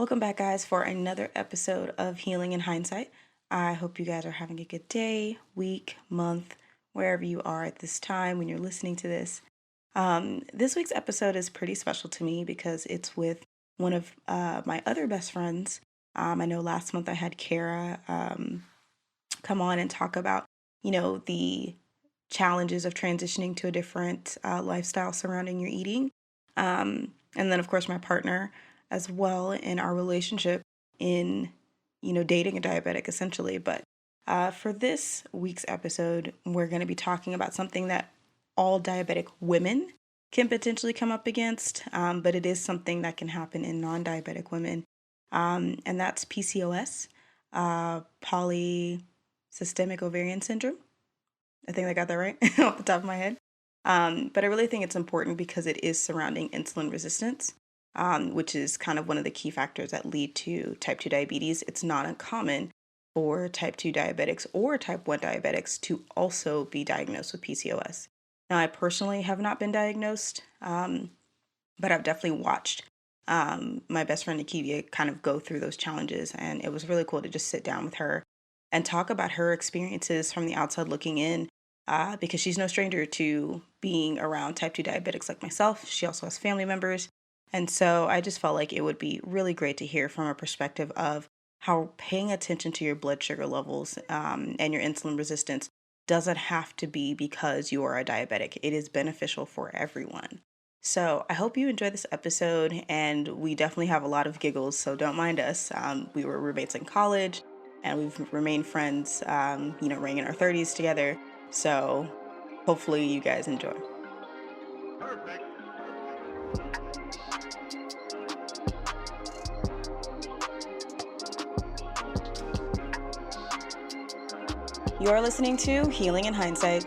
Welcome back, guys, for another episode of Healing in Hindsight. I hope you guys are having a good day, week, month, wherever you are at this time when you're listening to this. This week's episode is pretty special to me because it's with one of my other best friends. I know last month I had Kara come on and talk about, the challenges of transitioning to a different lifestyle surrounding your eating. And then, of course, my partner as well in our relationship in, dating a diabetic essentially. But for this week's episode, we're going to be talking about something that all diabetic women can potentially come up against, but it is something that can happen in non-diabetic women. And that's PCOS, polycystic ovarian syndrome. I think I got that right off the top of my head. But I really think it's important because it is surrounding insulin resistance, which is kind of one of the key factors that lead to type 2 diabetes. It's not uncommon for type 2 diabetics or type 1 diabetics to also be diagnosed with PCOS. Now, I personally have not been diagnosed, but I've definitely watched my best friend Nakevia kind of go through those challenges. And it was really cool to just sit down with her and talk about her experiences from the outside looking in, because she's no stranger to being around type 2 diabetics like myself. She also has family members. And so I just felt like it would be really great to hear from a perspective of how paying attention to your blood sugar levels and your insulin resistance doesn't have to be because you are a diabetic. It is beneficial for everyone. So I hope you enjoy this episode, and we definitely have a lot of giggles, so don't mind us. We were roommates in college, and we've remained friends, ring in our 30s together. So hopefully you guys enjoy. Perfect. You're listening to Healing in Hindsight,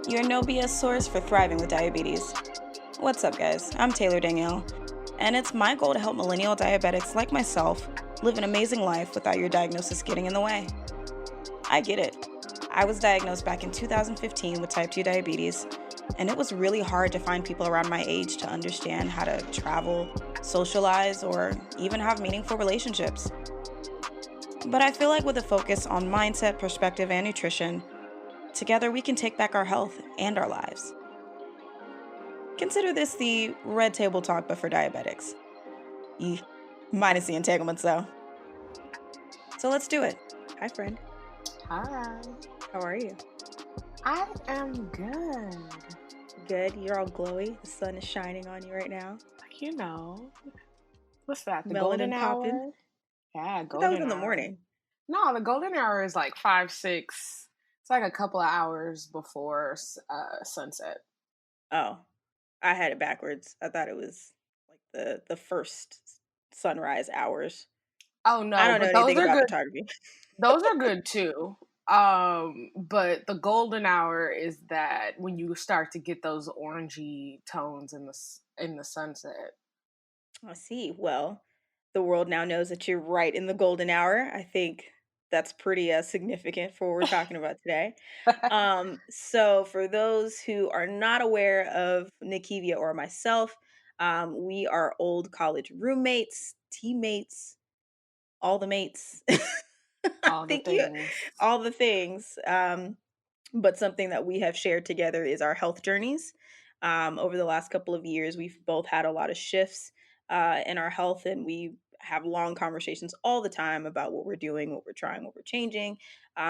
your no BS source for thriving with diabetes. What's up, guys? I'm Taylor Danielle, and it's my goal to help millennial diabetics like myself live an amazing life without your diagnosis getting in the way. I get it. I was diagnosed back in 2015 with type 2 diabetes, and it was really hard to find people around my age to understand how to travel, socialize, or even have meaningful relationships. But I feel like with a focus on mindset, perspective, and nutrition, together we can take back our health and our lives. Consider this the red table talk, but for diabetics. Minus the entanglements, though. So let's do it. Hi, friend. Hi. How are you? I am good. Good. You're all glowy. The sun is shining on you right now. You know, what's that? The Melanin golden popping. hour? Yeah, But that was golden in the hour. morning. No, the golden hour is like 5, 6. It's like a couple of hours before sunset. Oh, I had it backwards. I thought it was like the first sunrise hours. Oh no, I don't know but anything those are about good. photography. Those are good too. But the golden hour is that when you start to get those orangey tones in the sunset. I see. Well, the world now knows that you're right in the golden hour. I think that's pretty significant for what we're talking about today. So for those who are not aware of Nakevia or myself, we are old college roommates, teammates, all the mates. All the Thank you. things. All the things. But something that we have shared together is our health journeys. Over the last couple of years, we've both had a lot of shifts in our health, and we have long conversations all the time about what we're doing, what we're trying, what we're changing.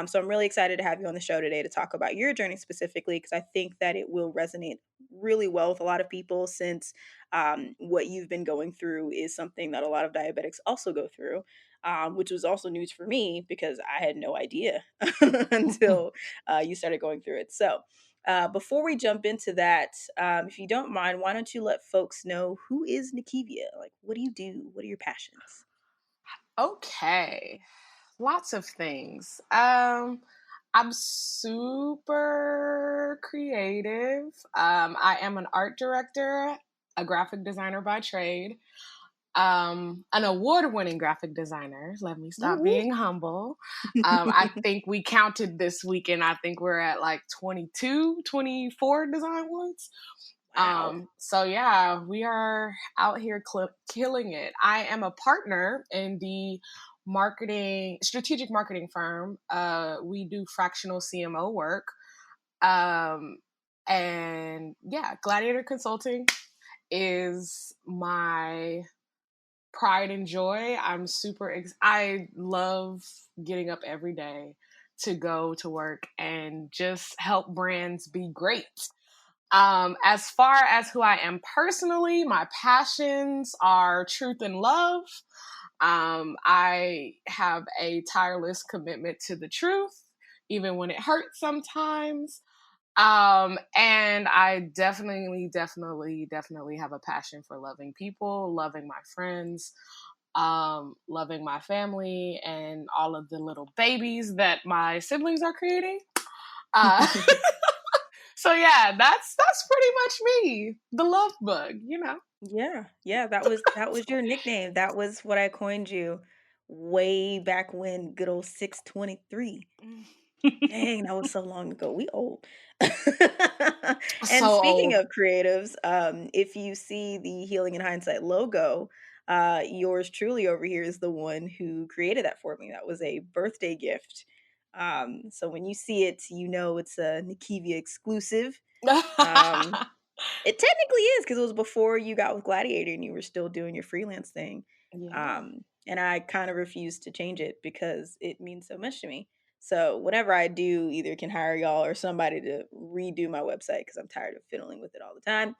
So I'm really excited to have you on the show today to talk about your journey specifically, because I think that it will resonate really well with a lot of people, since what you've been going through is something that a lot of diabetics also go through, which was also news for me because I had no idea until you started going through it. So before we jump into that, if you don't mind, why don't you let folks know who is Nakevia? Like, what do you do? What are your passions? Okay. Lots of things. I'm super creative. I am an art director, a graphic designer by trade, an award-winning graphic designer. Let me stop being humble. I think we counted this weekend. I think we're at like 22, 24 design awards. Wow. So yeah, we are out here killing it. I am a partner in the strategic marketing firm. We do fractional CMO work. Um, and yeah, Gladiator Consulting is my pride and joy. I love getting up every day to go to work and just help brands be great. As far as who I am personally, my passions are truth and love. I have a tireless commitment to the truth, even when it hurts sometimes. And I definitely have a passion for loving people, loving my friends, loving my family, and all of the little babies that my siblings are creating. Uh, so yeah, that's pretty much me, the love bug, you know. Yeah, that was your nickname. That was what I coined you way back when, good old 623. Dang, that was so long ago. We old. So And speaking old. of creatives, if you see the Healing in Hindsight logo, yours truly over here is the one who created that for me. That was a birthday gift. So when you see it, you know it's a Nakevia exclusive. Um, it technically is because it was before you got with Gladiator and you were still doing your freelance thing. Yeah. And I kind of refuse to change it because it means so much to me. So whenever I do, either can hire y'all or somebody to redo my website because I'm tired of fiddling with it all the time.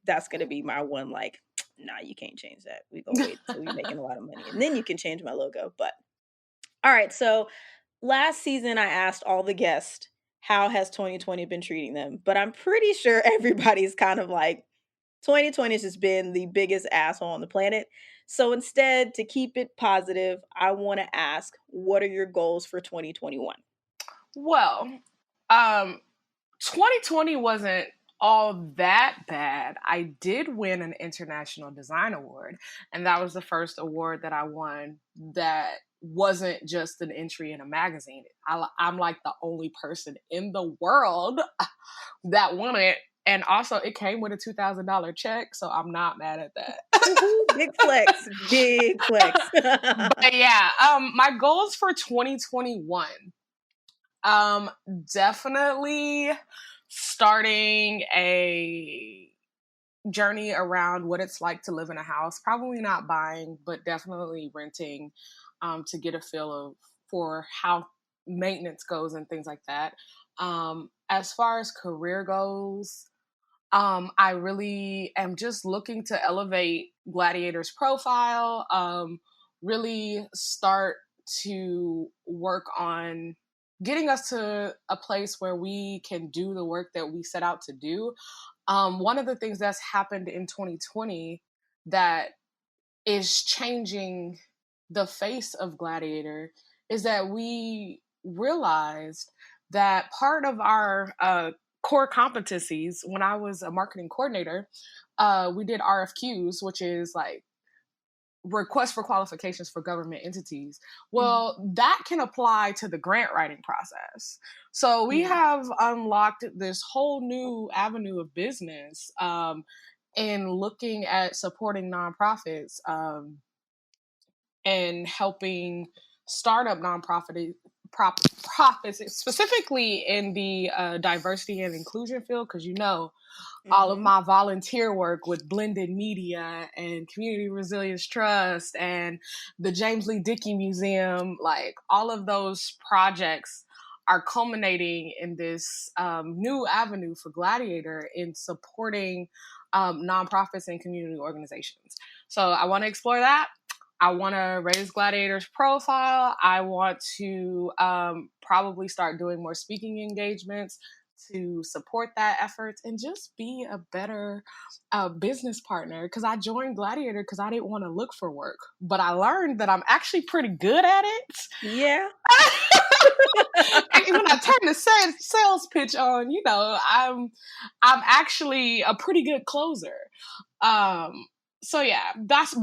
That's gonna be my one like, nah, you can't change that. We gonna wait until we're making a lot of money and then you can change my logo. But all right, so last season I asked all the guests how has 2020 been treating them, but I'm pretty sure everybody's kind of like 2020 has just been the biggest asshole on the planet. So instead, to keep it positive, I want to ask, what are your goals for 2021? Well, um, 2020 wasn't all that bad. I did win an International Design Award, and that was the first award that I won that wasn't just an entry in a magazine. I'm like the only person in the world that won it. And also, it came with a $2,000 check, so I'm not mad at that. Woohoo, big flex, big flex. But yeah, my goals for 2021. Um, Definitely starting a journey around what it's like to live in a house. Probably not buying, but definitely renting, to get a feel of for how maintenance goes and things like that. As far as career goes, I really am just looking to elevate Gladiator's profile. Really start to work on getting us to a place where we can do the work that we set out to do. One of the things that's happened in 2020 that is changing the face of Gladiator is that we realized that part of our core competencies when I was a marketing coordinator, we did RFQs, which is like request for qualifications for government entities. Mhm. Well, that can apply to the grant writing process. So we Mm. have unlocked this whole new avenue of business in looking at supporting nonprofits and helping startup profits, specifically in the diversity and inclusion field, because you know all of Mhm. my volunteer work with Blended Media and Community Resilience Trust and the James Lee Dickey Museum, like all of those projects are culminating in this new avenue for Gladiator in supporting nonprofits and community organizations. So I want to explore that. I want to raise Gladiator's profile. I want to probably start doing more speaking engagements to support that effort and just be a better business partner. Because I joined Gladiator because I didn't want to look for work, but I learned that I'm actually pretty good at it. Yeah. And when I turn the sales pitch on, you know, I'm actually a pretty good closer. Um, so yeah, that's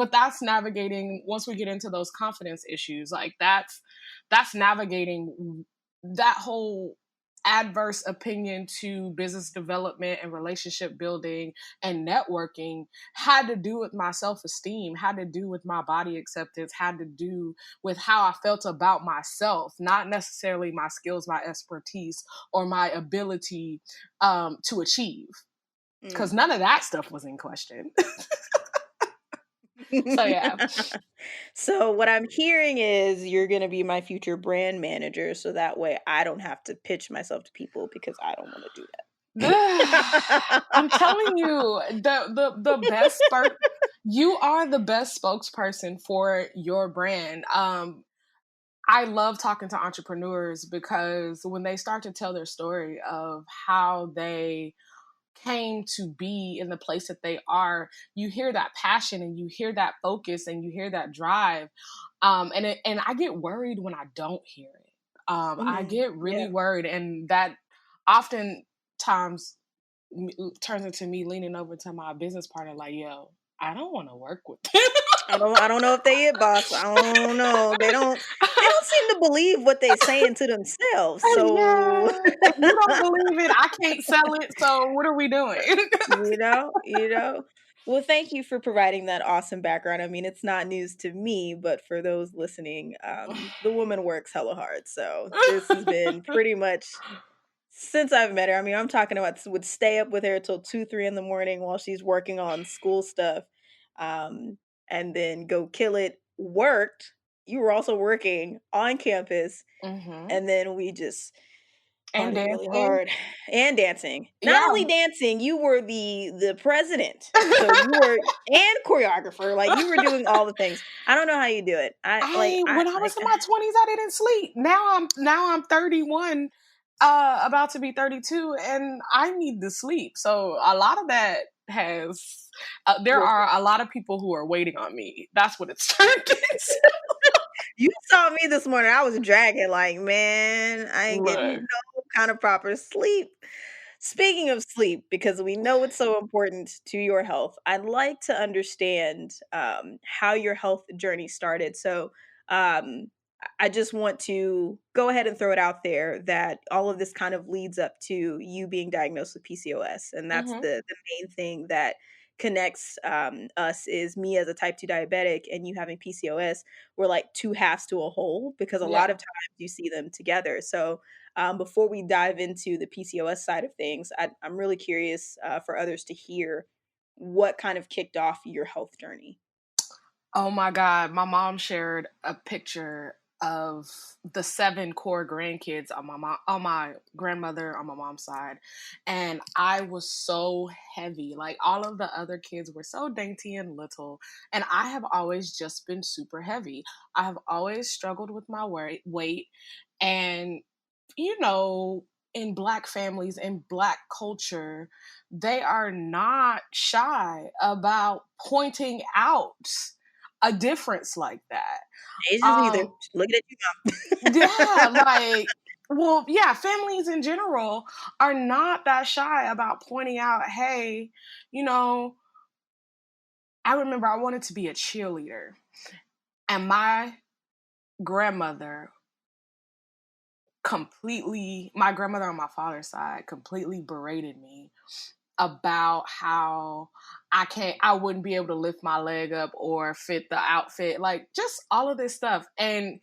navigating once we get into those confidence issues. Like that's navigating that whole adverse opinion to business development and relationship building and networking had to do with my self-esteem, had to do with my body acceptance, had to do with how I felt about myself, not necessarily my skills, my expertise, or my ability to achieve. Because none of that stuff was in question. So yeah. So what I'm hearing is you're going to be my future brand manager, so that way I don't have to pitch myself to people because I don't want to do that. I'm telling you, the best you are the best spokesperson for your brand. I love talking to entrepreneurs because when they start to tell their story of how they came to be in the place that they are, you hear that passion and you hear that focus and you hear that drive. And I get worried when I don't hear it. I get really worried, and that oftentimes turns into me leaning over to my business partner like, yo, I don't want to work with them. I don't know if they it, boss. I don't know. They don't seem to believe what they saying to themselves. So Yeah, if you don't believe it, I can't sell it. So what are we doing? you know. Well, thank you for providing that awesome background. I mean, it's not news to me, but for those listening, the woman works hella hard. So this has been pretty much since I've met her. I mean, I'm talking about would stay up with her till 2, 3 in the morning while she's working on school stuff, and then go kill it. Worked. You were also working on campus, and then we just And partied really dancing. hard and dancing. Not Yeah. only dancing, you were the president. So you were and choreographer. Like you were doing all the things. I don't know how you do it. When I was in my 20s, I didn't sleep. Now I'm 31, about to be 32, and I need to sleep. So a lot of that has there are a lot of people who are waiting on me. That's what it's turned into. You saw me this morning. I was dragging like, man, I ain't getting no kind of proper sleep. Speaking of sleep, because we know it's so important to your health, I'd like to understand how your health journey started. So, I just want to go ahead and throw it out there that all of this kind of leads up to you being diagnosed with PCOS, and that's the main thing that connects us is me as a type 2 diabetic and you having PCOS. We're like two halves to a whole because a lot of times you see them together. So before we dive into the PCOS side of things, I'm really curious for others to hear what kind of kicked off your health journey. Oh my God. My mom shared a picture of the 7 core grandkids on my grandmother on my mom's side. And I was so heavy. Like all of the other kids were so dainty and little. And I have always just been super heavy. I have always struggled with my weight. And, you know, in Black families, in Black culture, they are not shy about pointing out a difference like that. Asians either. Looking at you Yeah, families in general are not that shy about pointing out, hey, you know, I remember I wanted to be a cheerleader, and my grandmother my grandmother on my father's side completely berated me about how I wouldn't be able to lift my leg up or fit the outfit, like just all of this stuff. And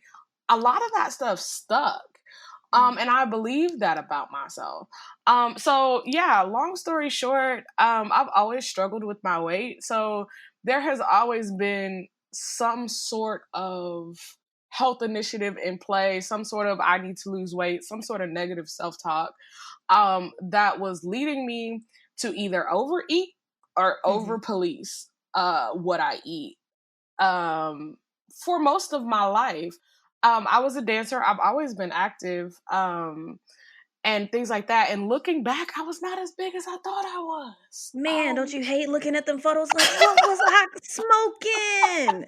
a lot of that stuff stuck. And I believe that about myself. So yeah, long story short, I've always struggled with my weight. So there has always been some sort of health initiative in play, some sort of I need to lose weight, some sort of negative self-talk that was leading me to either overeat or over police what I eat. For most of my life, I was a dancer. I've always been active and things like that. And looking back, I was not as big as I thought I was. Man, don't you hate looking at them photos like, what was I smoking?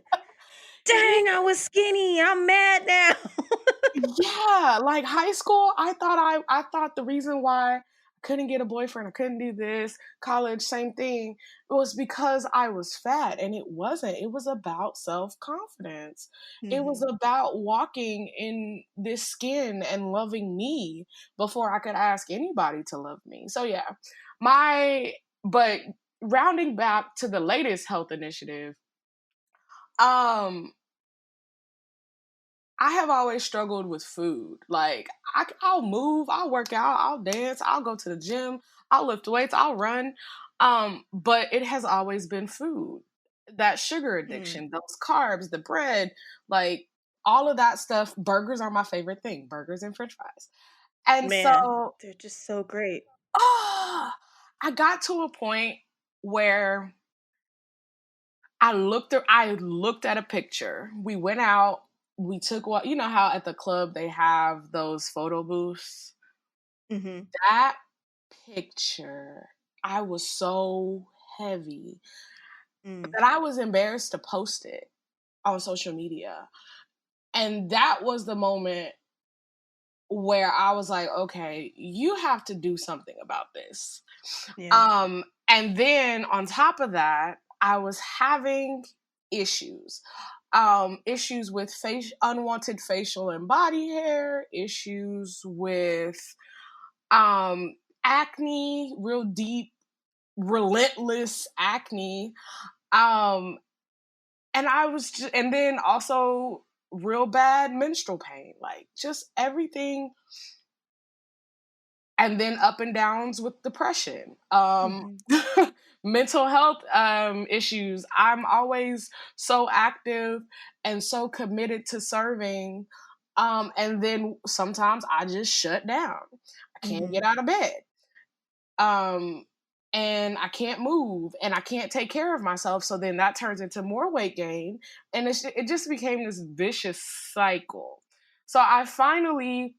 Dang, I was skinny. I'm mad now. Yeah, like high school, I thought the reason why couldn't get a boyfriend, I couldn't do this, college, same thing. It was because I was fat, and it wasn't. It was about self-confidence. It was Mm-hmm. about walking in this skin and loving me before I could ask anybody to love me. So yeah, but rounding back to the latest health initiative, um, I have always struggled with food. Like, I'll move, I'll work out, I'll dance, I'll go to the gym, I'll lift weights, I'll run. But it has always been food. That sugar Mm. addiction, those carbs, the bread, like all of that stuff. Burgers are my favorite thing. Burgers and French fries. And Man, so, they're just so great. ah, I got to a point where I looked at a picture. We went out, we took what, you know how at the club they have those photo booths? Mm-hmm. That picture, I was so heavy Mm. that I was embarrassed to post it on social media. And that was the moment where I was like, okay, you have to do something about this. Yeah. And then on top of that, I was having issues. Issues with unwanted facial and body hair, issues with um, acne, real deep, relentless acne. Um, and and then also real bad menstrual pain, like just everything, and then up and downs with depression, Mm-hmm. mental health issues. I'm always so active and so committed to serving, and then sometimes I just shut down. I can't Mm-hmm. get out of bed, um, and I can't move, and I can't take care of myself. So then that turns into more weight gain, and it just became this vicious cycle. So I finally,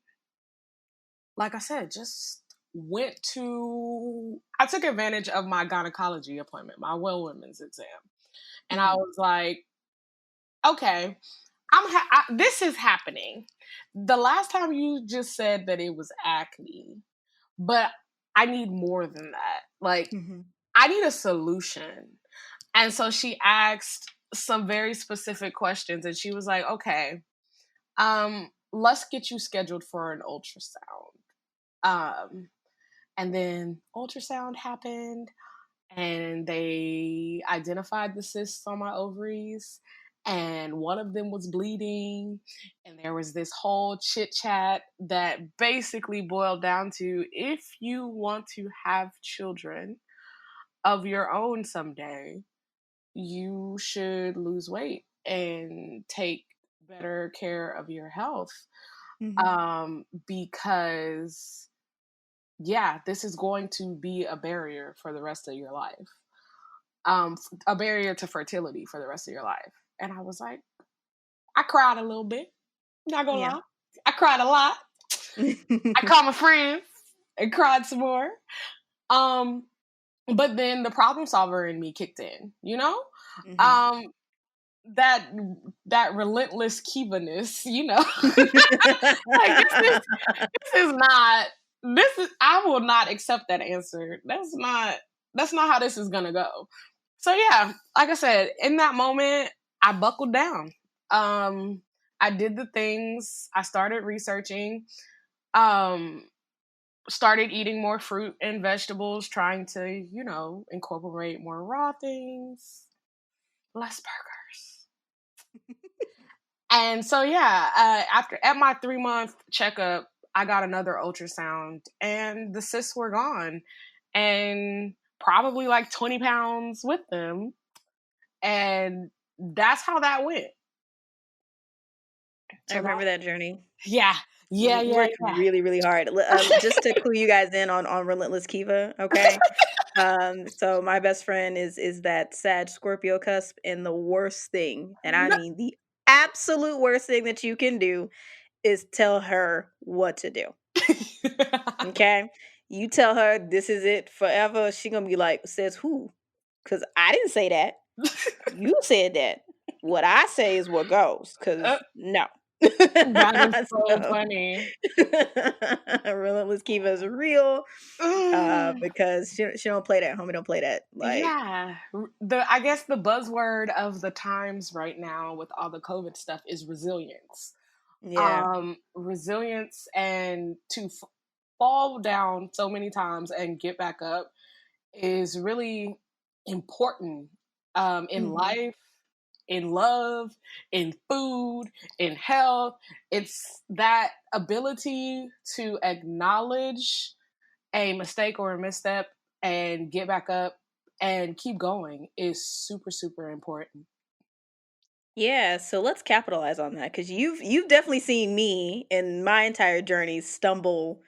like I said, just I took advantage of my gynecology appointment, my well women's exam. And I Mm-hmm. was like, okay, this is happening. The last time you just said that it was acne, but I need more than that. Like, Mm-hmm. I need a solution. And so she asked some very specific questions, and she was like, okay, let's get you scheduled for an ultrasound. And then ultrasound happened, and they identified the cysts on my ovaries, and one of them was bleeding. And there was this whole chit chat that basically boiled down to, if you want to have children of your own someday, you should lose weight and take better care of your health, Mm-hmm. because yeah, this is going to be a barrier for the rest of your life. A barrier to fertility for the rest of your life. And I was like, I cried a little bit. Not gonna Yeah. lie. I cried a lot. I called my friends and cried some more. Um, but then the problem solver in me kicked in, you know? Mm-hmm. Um, that that relentless Kiva-ness, you know. Like, this is not I will not accept that answer. That's not how this is gonna go. So yeah, like I said, in that moment, I buckled down. I did the things. I started researching. Um, Started eating more fruit and vegetables, trying to, incorporate more raw things, less burgers. And so yeah, after at my 3-month checkup, I got another ultrasound, and the cysts were gone, and probably like 20 pounds with them. And that's how that went. I So that, remember that journey. yeah, yeah, You yeah, worked yeah. really, really hard. Just to clue you guys in on Relentless Kiva, okay? So my best friend is that Sag Scorpio cusp, and the worst thing, and I No. mean the absolute worst thing that you can do is tell her what to do. Okay? You tell her this is it forever. She gonna be like, says who? Because I didn't say that. You said that. What I say is what goes. Uh, Because no. That is so So funny. Relentless Kiva is real, because she don't play that. Homie don't play that. Like, Yeah. I guess the buzzword of the times right now with all the COVID stuff is resilience. yeah. Resilience, and to fall down so many times and get back up is really important, in Hmm. life, in love, in food, in health. It's that ability to acknowledge a mistake or a misstep and get back up and keep going is super, super important. Yeah, so let's capitalize on that, because you've definitely seen me in my entire journey stumble.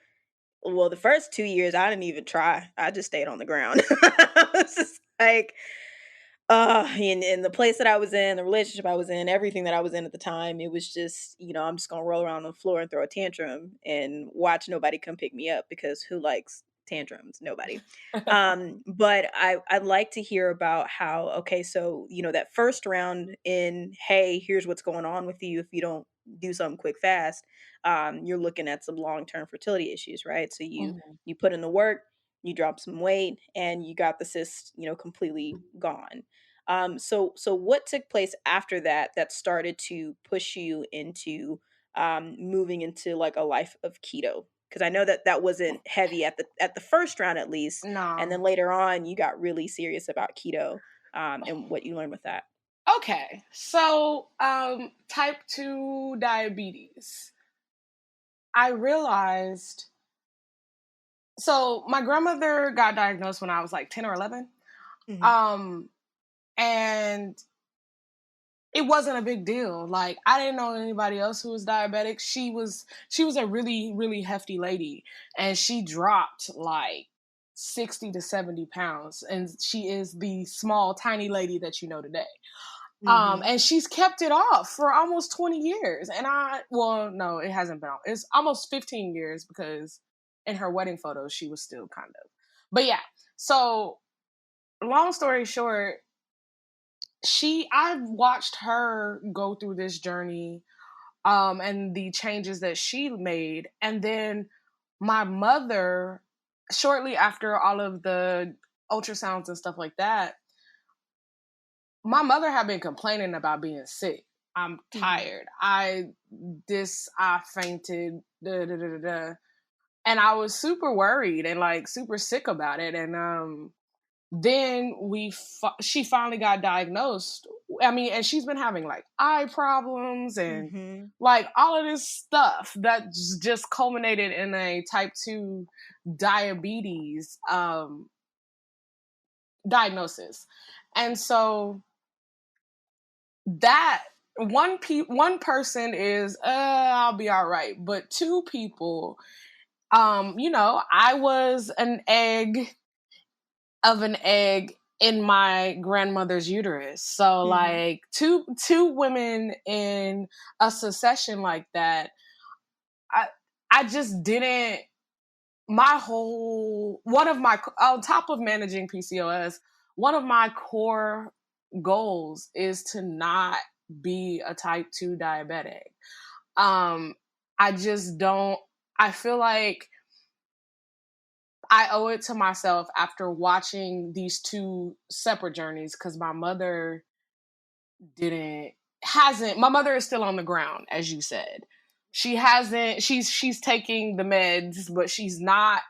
Well, the first 2 years I didn't even try. I just stayed on the ground. I was just like, in the place that I was in, the relationship I was in, everything that I was in at the time, it was just, I'm just gonna roll around on the floor and throw a tantrum and watch nobody come pick me up, because who likes tantrums? Nobody. But I'd like to hear about how, okay, so that first round in, hey, here's what's going on with you if you don't do something quick fast. You're looking at some long-term fertility issues, right? So Mhm. you put in the work, you drop some weight, and you got the cyst, completely gone. So what took place after that that started to push you into moving into like a life of keto? Because I know that that wasn't heavy at the first round, at least, and No. then later on you got really serious about keto, and what you learned with that. Okay. So, type 2 diabetes. I realized, so my grandmother got diagnosed when I was like 10 or 11. Hmm. Um, and it wasn't a big deal. Like, I didn't know anybody else who was diabetic. She was a really, really hefty lady, and she dropped like 60 to 70 pounds, and she is the small tiny lady that you know today. Hmm. And she's kept it off for almost 20 years. And well, no, it hasn't been. It's almost 15 years, because in her wedding photos, she was still kind of. But yeah, so long story short, I've watched her go through this journey, and the changes that she made. And then my mother, shortly after all of the ultrasounds and stuff like that, my mother had been complaining about being sick. I'm Hmm. tired. I fainted. Da, da, da, da, da. And I was super worried and like super sick about it. And then she finally got diagnosed. I mean, and she's been having like eye problems and Hmm. like all of this stuff that just culminated in a type 2 diabetes diagnosis. And so that one person is I'll be all right, but two people, I was an egg in my grandmother's uterus. So Hmm. like two women in a succession like that, I I just didn't my whole one of my on top of managing PCOS, one of my core goals is to not be a type 2 diabetic. Um I just don't I feel like I owe it to myself after watching these two separate journeys, because didn't my mother is still on the ground, as you said. She hasn't she's taking the meds, but she's not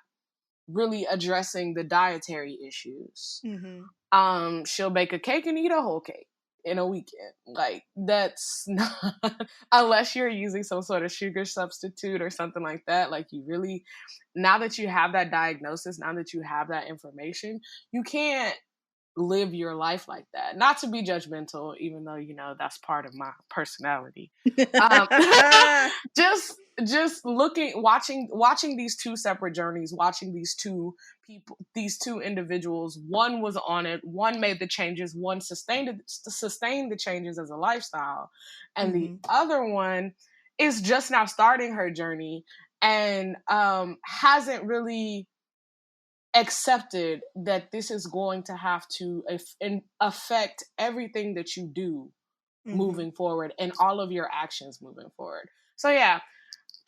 really addressing the dietary issues. Hmm. She'll bake a cake and eat a whole cake in a weekend. Like, that's not, unless you're using some sort of sugar substitute or something like that. Like, you really, now that you have that diagnosis, now that you have that information, you can't live your life like that. Not to be judgmental, even though that's part of my personality. Um, just watching these two separate journeys, watching these two people, these two individuals. One was on it. One made the changes. One sustained the changes as a lifestyle, and the Hmm. other one is just now starting her journey and hasn't really accepted that this is going to have to affect everything that you do moving forward and all of your actions moving forward. So yeah,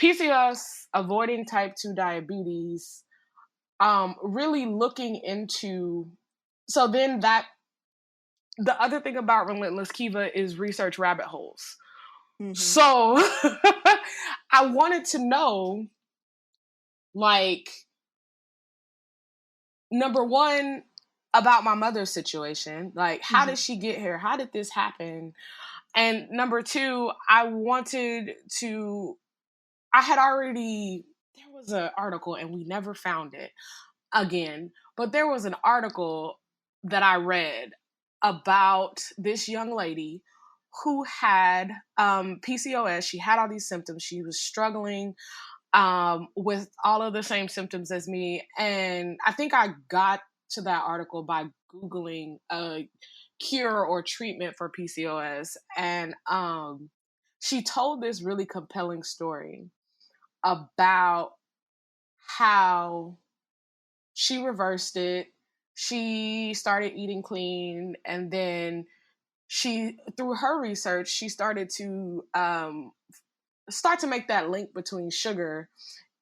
PCOS, avoiding type 2 diabetes, really looking into, so then that, the other thing about Relentless Kiva is research rabbit holes. So I wanted to know, like, number one, about my mother's situation. Like, how did she get here? How did this happen? And number two, I had already, there was an article and we never found it again, but there was an article that I read about this young lady who had PCOS. She had all these symptoms. She was struggling with all of the same symptoms as me. And I think I got to that article by Googling a cure or treatment for PCOS. And she told this really compelling story about how she reversed it. She started eating clean, and then through her research, she started to start to make that link between sugar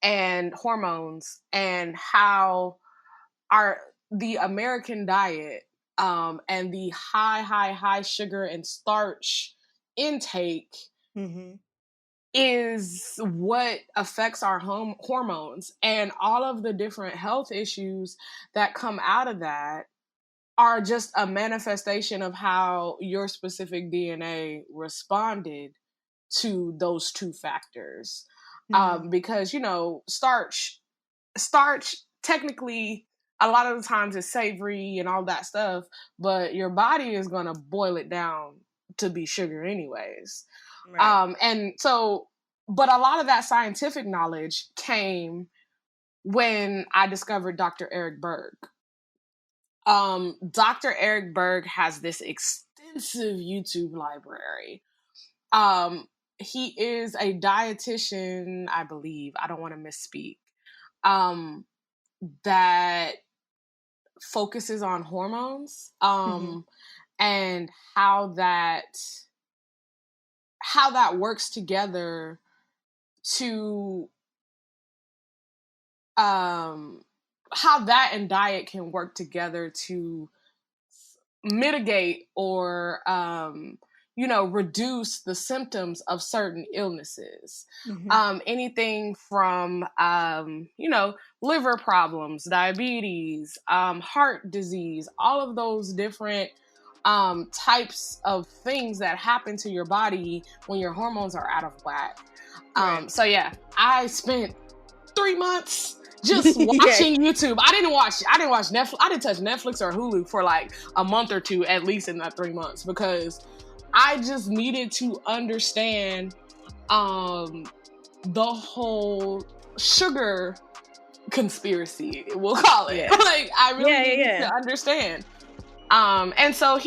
and hormones, and how the American diet and the high sugar and starch intake is what affects our hormones, and all of the different health issues that come out of that are just a manifestation of how your specific DNA responded to those two factors. Because, you know, starch technically a lot of the times is savory and all that stuff, but your body is going to boil it down to be sugar anyways. Right. And so, but a lot of that scientific knowledge came when I discovered Dr. Eric Berg. Dr. Eric Berg has this extensive YouTube library. He is a dietitian, I believe. I don't want to misspeak. That focuses on hormones, and how that works together to how that and diet can work together to mitigate or reduce the symptoms of certain illnesses. Anything from liver problems, diabetes, heart disease, all of those different types of things that happen to your body when your hormones are out of whack. Right. So yeah, I spent 3 months just watching YouTube. I didn't watch Netflix. I didn't touch Netflix or Hulu for like a month or two, at least in that 3 months, because I just needed to understand the whole sugar conspiracy, we'll call it. Yeah. Like, I really needed to understand. And so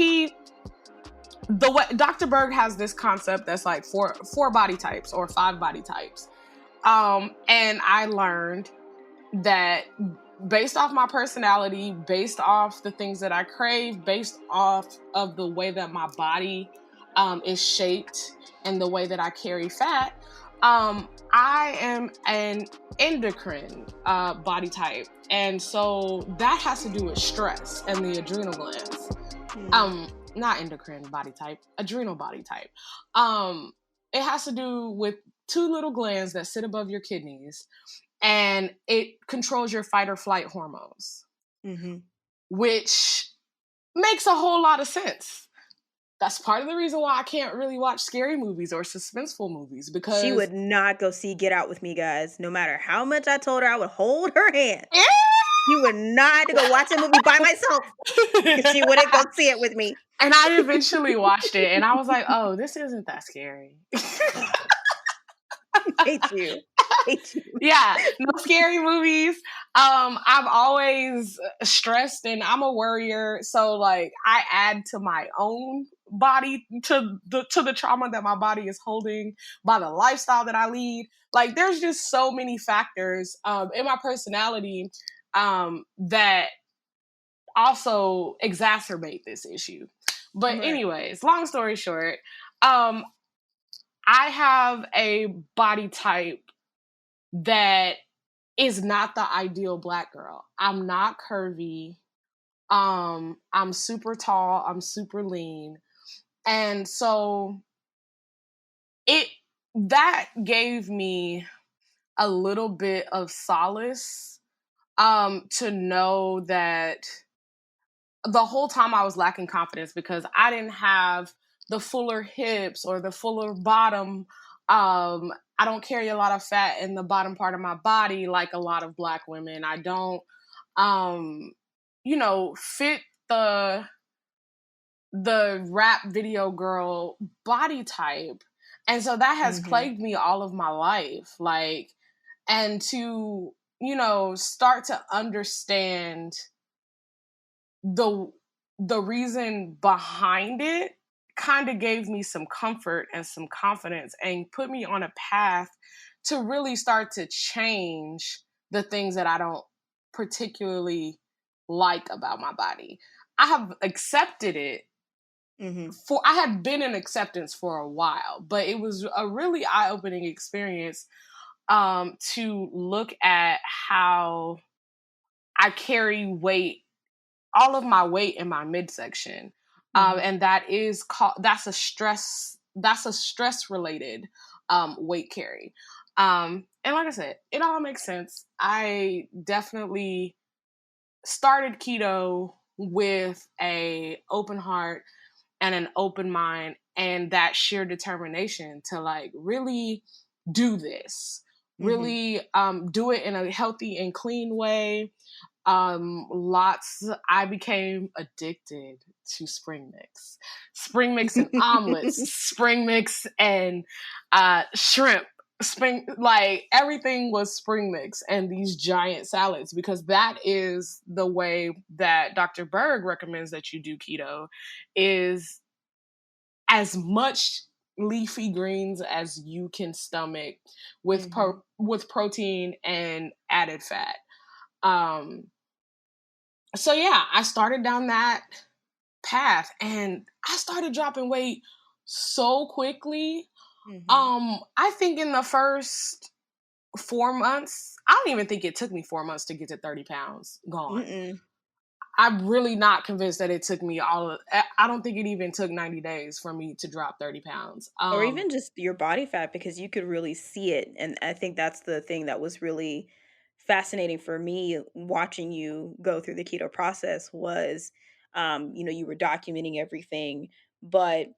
Dr. Berg has this concept that's like four body types or 5 body types. And I learned that based off my personality, based off the things that I crave, based off of the way that my body is shaped and the way that I carry fat, I am an endocrine body type. And so that has to do with stress and the adrenal glands. Not endocrine body type, adrenal body type. It has to do with 2 little glands that sit above your kidneys, and it controls your fight or flight hormones, which makes a whole lot of sense. That's part of the reason why I can't really watch scary movies or suspenseful movies, because she would not go see Get Out with me, guys. No matter how much I told her I would hold her hand. She would not go watch a movie by myself. She wouldn't go see it with me. And I eventually watched it, and I was like, oh, this isn't that scary. Hate you. Yeah, no scary movies. I've always stressed, and I'm a worrier, so like I add to my own body to the trauma that my body is holding by the lifestyle that I lead. Like, there's just so many factors in my personality that also exacerbate this issue. But anyways, long story short, Um, I have a body type that is not the ideal Black girl. I'm not curvy. I'm super tall. I'm super lean. And so it that gave me a little bit of solace to know that the whole time I was lacking confidence because I didn't have the fuller hips or the fuller bottom. I don't carry a lot of fat in the bottom part of my body like a lot of Black women. I don't, um, fit the rap video girl body type. And so that has Mm-hmm. plagued me all of my life. Like, and to, start to understand the the reason behind it kind of gave me some comfort and some confidence and put me on a path to really start to change the things that I don't particularly like about my body. I have accepted it Mm-hmm. I had been in acceptance for a while, but it was a really eye-opening experience to look at how I carry weight, all of my weight in my midsection. Mm-hmm. And that's a stress related weight carry. And like I said, it all makes sense. I definitely started keto with a open heart and an open mind and that sheer determination to like really do this, Mm-hmm. really do it in a healthy and clean way. I became addicted to spring mix and omelets, spring mix and shrimp, spring, like everything was spring mix and these giant salads, because that is the way that Dr. Berg recommends that you do keto, is as much leafy greens as you can stomach with Mm-hmm. with protein and added fat. Um, so yeah, I started down that path and I started dropping weight so quickly. Mm-hmm. I think in the first 4 months, I don't even think it took me 4 months to get to 30 pounds gone. Mm-mm. I'm really not convinced that it took me I don't think it even took 90 days for me to drop 30 pounds. Or even just your body fat, because you could really see it. And I think that's the thing that was really fascinating for me watching you go through the keto process was, you were documenting everything, but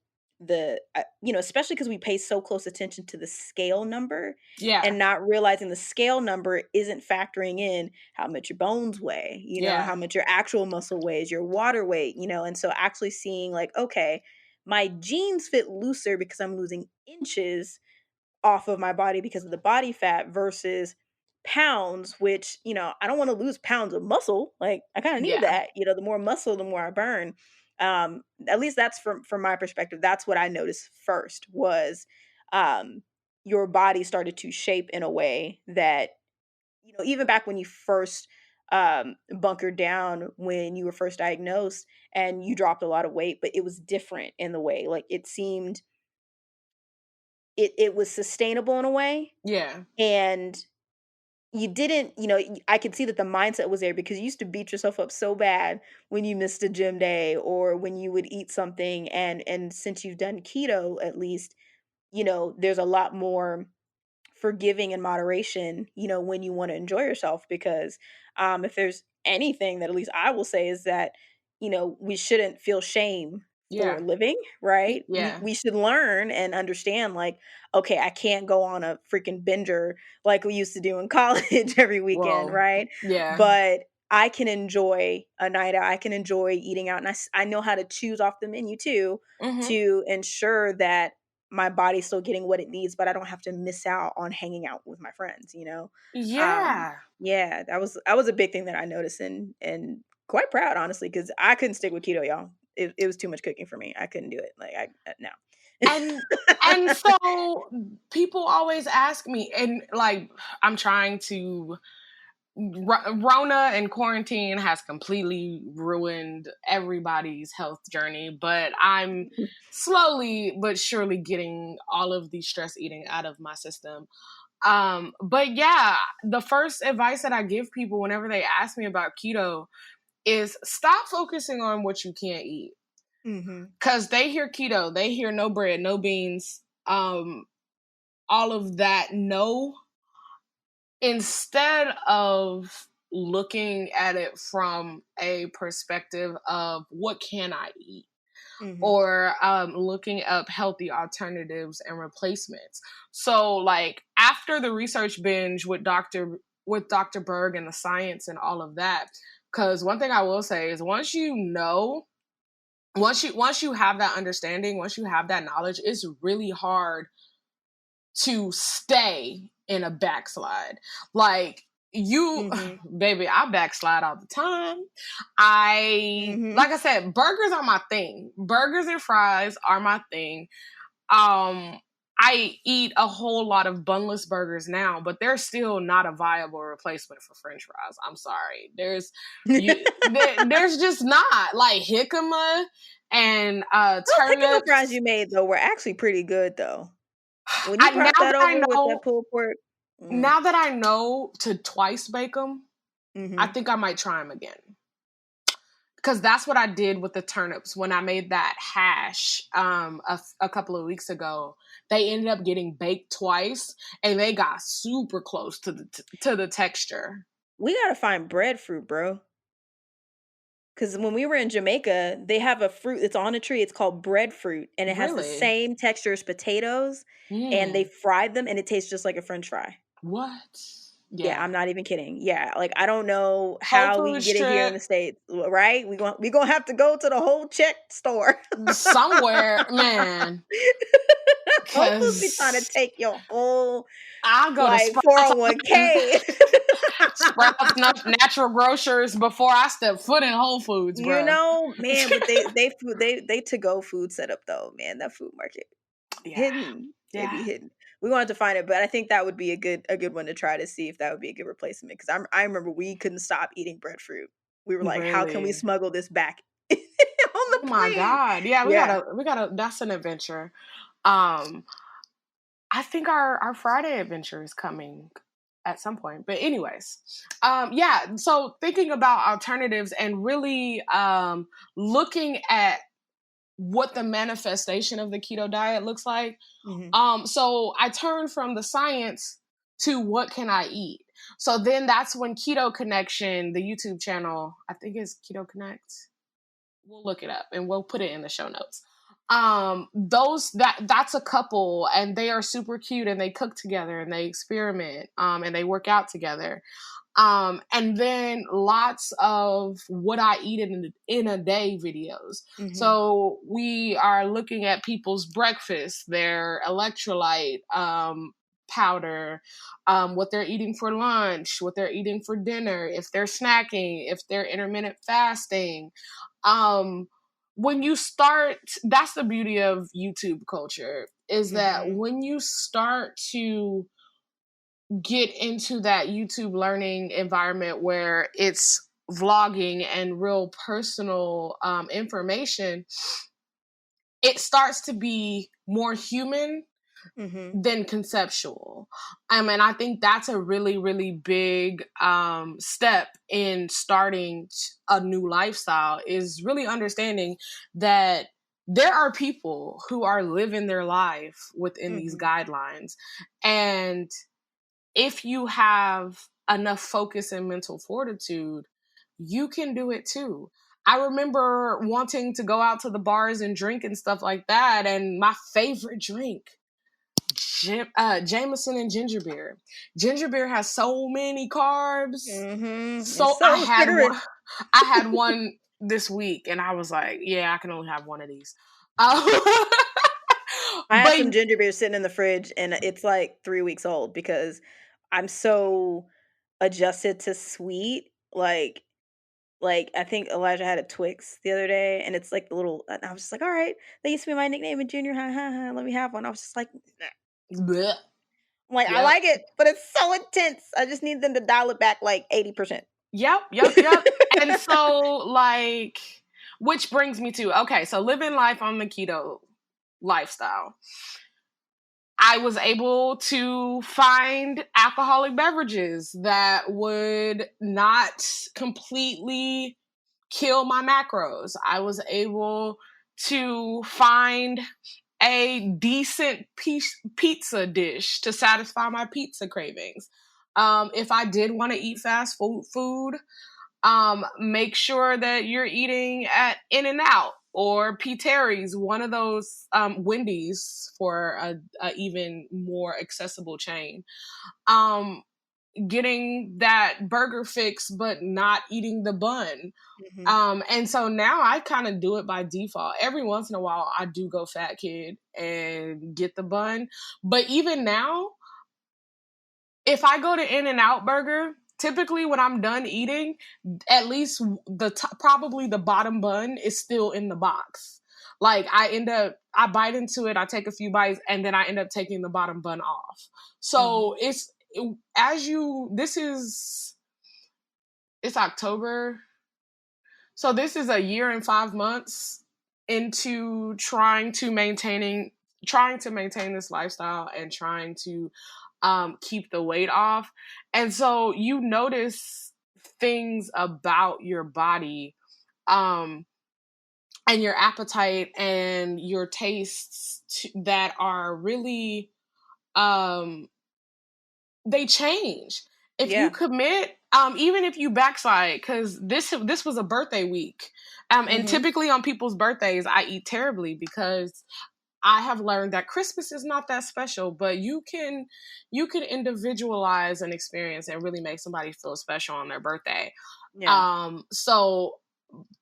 especially because we pay so close attention to the scale number Yeah, and not realizing the scale number isn't factoring in how much your bones weigh, yeah, how much your actual muscle weighs, your water weight, and so actually seeing like, okay, my jeans fit looser because I'm losing inches off of my body because of the body fat versus pounds, which, I don't want to lose pounds of muscle. Like I kind of need yeah, that, the more muscle, the more I burn. At least that's from my perspective. That's what I noticed first was um your body started to shape in a way that, even back when you first bunkered down when you were first diagnosed and you dropped a lot of weight, but it was different in the way. Like it seemed it was sustainable in a way. yeah, And you didn't, I could see that the mindset was there because you used to beat yourself up so bad when you missed a gym day or when you would eat something. And since you've done keto, at least, there's a lot more forgiving and moderation, when you want to enjoy yourself. Because if there's anything that at least I will say is that, we shouldn't feel shame for yeah, living, right? We yeah. we should learn and understand like, okay, I can't go on a freaking binger like we used to do in college every weekend, Whoa, right? yeah. But I can enjoy a night out. I can enjoy eating out, and I know how to choose off the menu too Hmm. to ensure that my body's still getting what it needs, but I don't have to miss out on hanging out with my friends. Yeah. Yeah, that was a big thing that I noticed and quite proud, honestly, because I couldn't stick with keto, y'all. It was too much cooking for me. I couldn't do it. Like no. And and so people always ask me, and like I'm trying to Rona and quarantine has completely ruined everybody's health journey, but I'm slowly but surely getting all of the stress eating out of my system. But yeah, the first advice that I give people whenever they ask me about keto is stop focusing on what you can't eat. Because they hear keto, they hear no bread, no beans, all of that, no, instead of looking at it from a perspective of what can I eat, or looking up healthy alternatives and replacements. So like after the research binge with Dr. Berg and the science and all of that, because one thing I will say is once you have that understanding, once you have that knowledge, it's really hard to stay in a backslide. Like you, baby, I backslide all the time. Like I said, burgers are my thing. Burgers and fries are my thing. I eat a whole lot of bunless burgers now, but they're still not a viable replacement for French fries. I'm sorry. There's just not. Like jicama and Those turnips. fries you made though were actually pretty good though. When you brought that over with that pulled pork. Now that I know to twice bake them, I think I might try them again. Because that's what I did with the turnips when I made that hash a couple of weeks ago. They ended up getting baked twice, and they got super close to the texture. We gotta find breadfruit, bro. Because when we were in Jamaica, they have a fruit that's on a tree. It's called breadfruit, and it has the same texture as potatoes. And they fried them, and it tastes just like a French fry. What? Yeah, I'm not even kidding. Yeah, like I don't know how we get it here in the States, right? We gonna have to go to the whole check store somewhere, man. Whole Foods be trying to take your whole I'll go like to 401k. Sprouts, natural grocers before I step foot in Whole Foods, bro. You know, man, but they to go food setup though, man. That food market hidden, they be hidden. We wanted to find it, but I think that would be a good one to try to see if that would be a good replacement. Because I remember we couldn't stop eating breadfruit. We were like, how can we smuggle this back on the plane? My God, yeah, we gotta. That's an adventure. I think our Friday adventure is coming at some point. But anyways, yeah. So thinking about alternatives and really looking at what the manifestation of the keto diet looks like. So I turned from the science to what can I eat? So then that's when Keto Connection, the YouTube channel, I think it's Keto Connect. We'll look it up and we'll put it in the show notes. That's a couple and they are super cute and they cook together and they experiment and they work out together. And then lots of what I eat in a day videos. So we are looking at people's breakfast, their electrolyte powder, what they're eating for lunch, what they're eating for dinner, if they're snacking, if they're intermittent fasting. When you start, that's the beauty of YouTube culture, is that when you start to get into that YouTube learning environment where it's vlogging and real personal information, it starts to be more human than conceptual. And I think that's a really, really big step in starting a new lifestyle, is really understanding that there are people who are living their life within these guidelines. And if you have enough focus and mental fortitude, you can do it too. I remember wanting to go out to the bars and drink and stuff like that. And my favorite drink, Jameson and ginger beer. Ginger beer has so many carbs. So I had one this week and I was like, yeah, I can only have one of these. I have some ginger beer sitting in the fridge and it's like 3 weeks old because I'm so adjusted to sweet. Like I think Elijah had a Twix the other day and it's like the little, and I was just like, all right, that used to be my nickname in junior high. Let me have one. I was just like, bleh. I'm like, I Yep. like it, but it's so intense. I just need them to dial it back like 80%. Yep. And so, like, which brings me to, okay, so living life on the keto lifestyle. I was able to find alcoholic beverages that would not completely kill my macros. I was able to find a decent pizza dish to satisfy my pizza cravings. If I did want to eat fast food, make sure that you're eating at In-N-Out or P. Terry's, one of those, Wendy's for a even more accessible chain. Um, Getting that burger fix, but not eating the bun. Mm-hmm. And so now I kind of do it by default. Every once in a while, I do go fat kid and get the bun. But even now, if I go to In-N-Out Burger, typically when I'm done eating, at least probably the bottom bun is still in the box. Like I bite into it, I take a few bites, and then I end up taking the bottom bun off. So it's October. So this is a year and 5 months into trying to maintain this lifestyle and trying to keep the weight off. And so you notice things about your body, and your appetite and your tastes that are really, they change. If you Yeah. commit, even if you backslide, because this was a birthday week, and Mm-hmm. typically on people's birthdays, I eat terribly because I have learned that Christmas is not that special, but you can individualize an experience and really make somebody feel special on their birthday. Yeah. So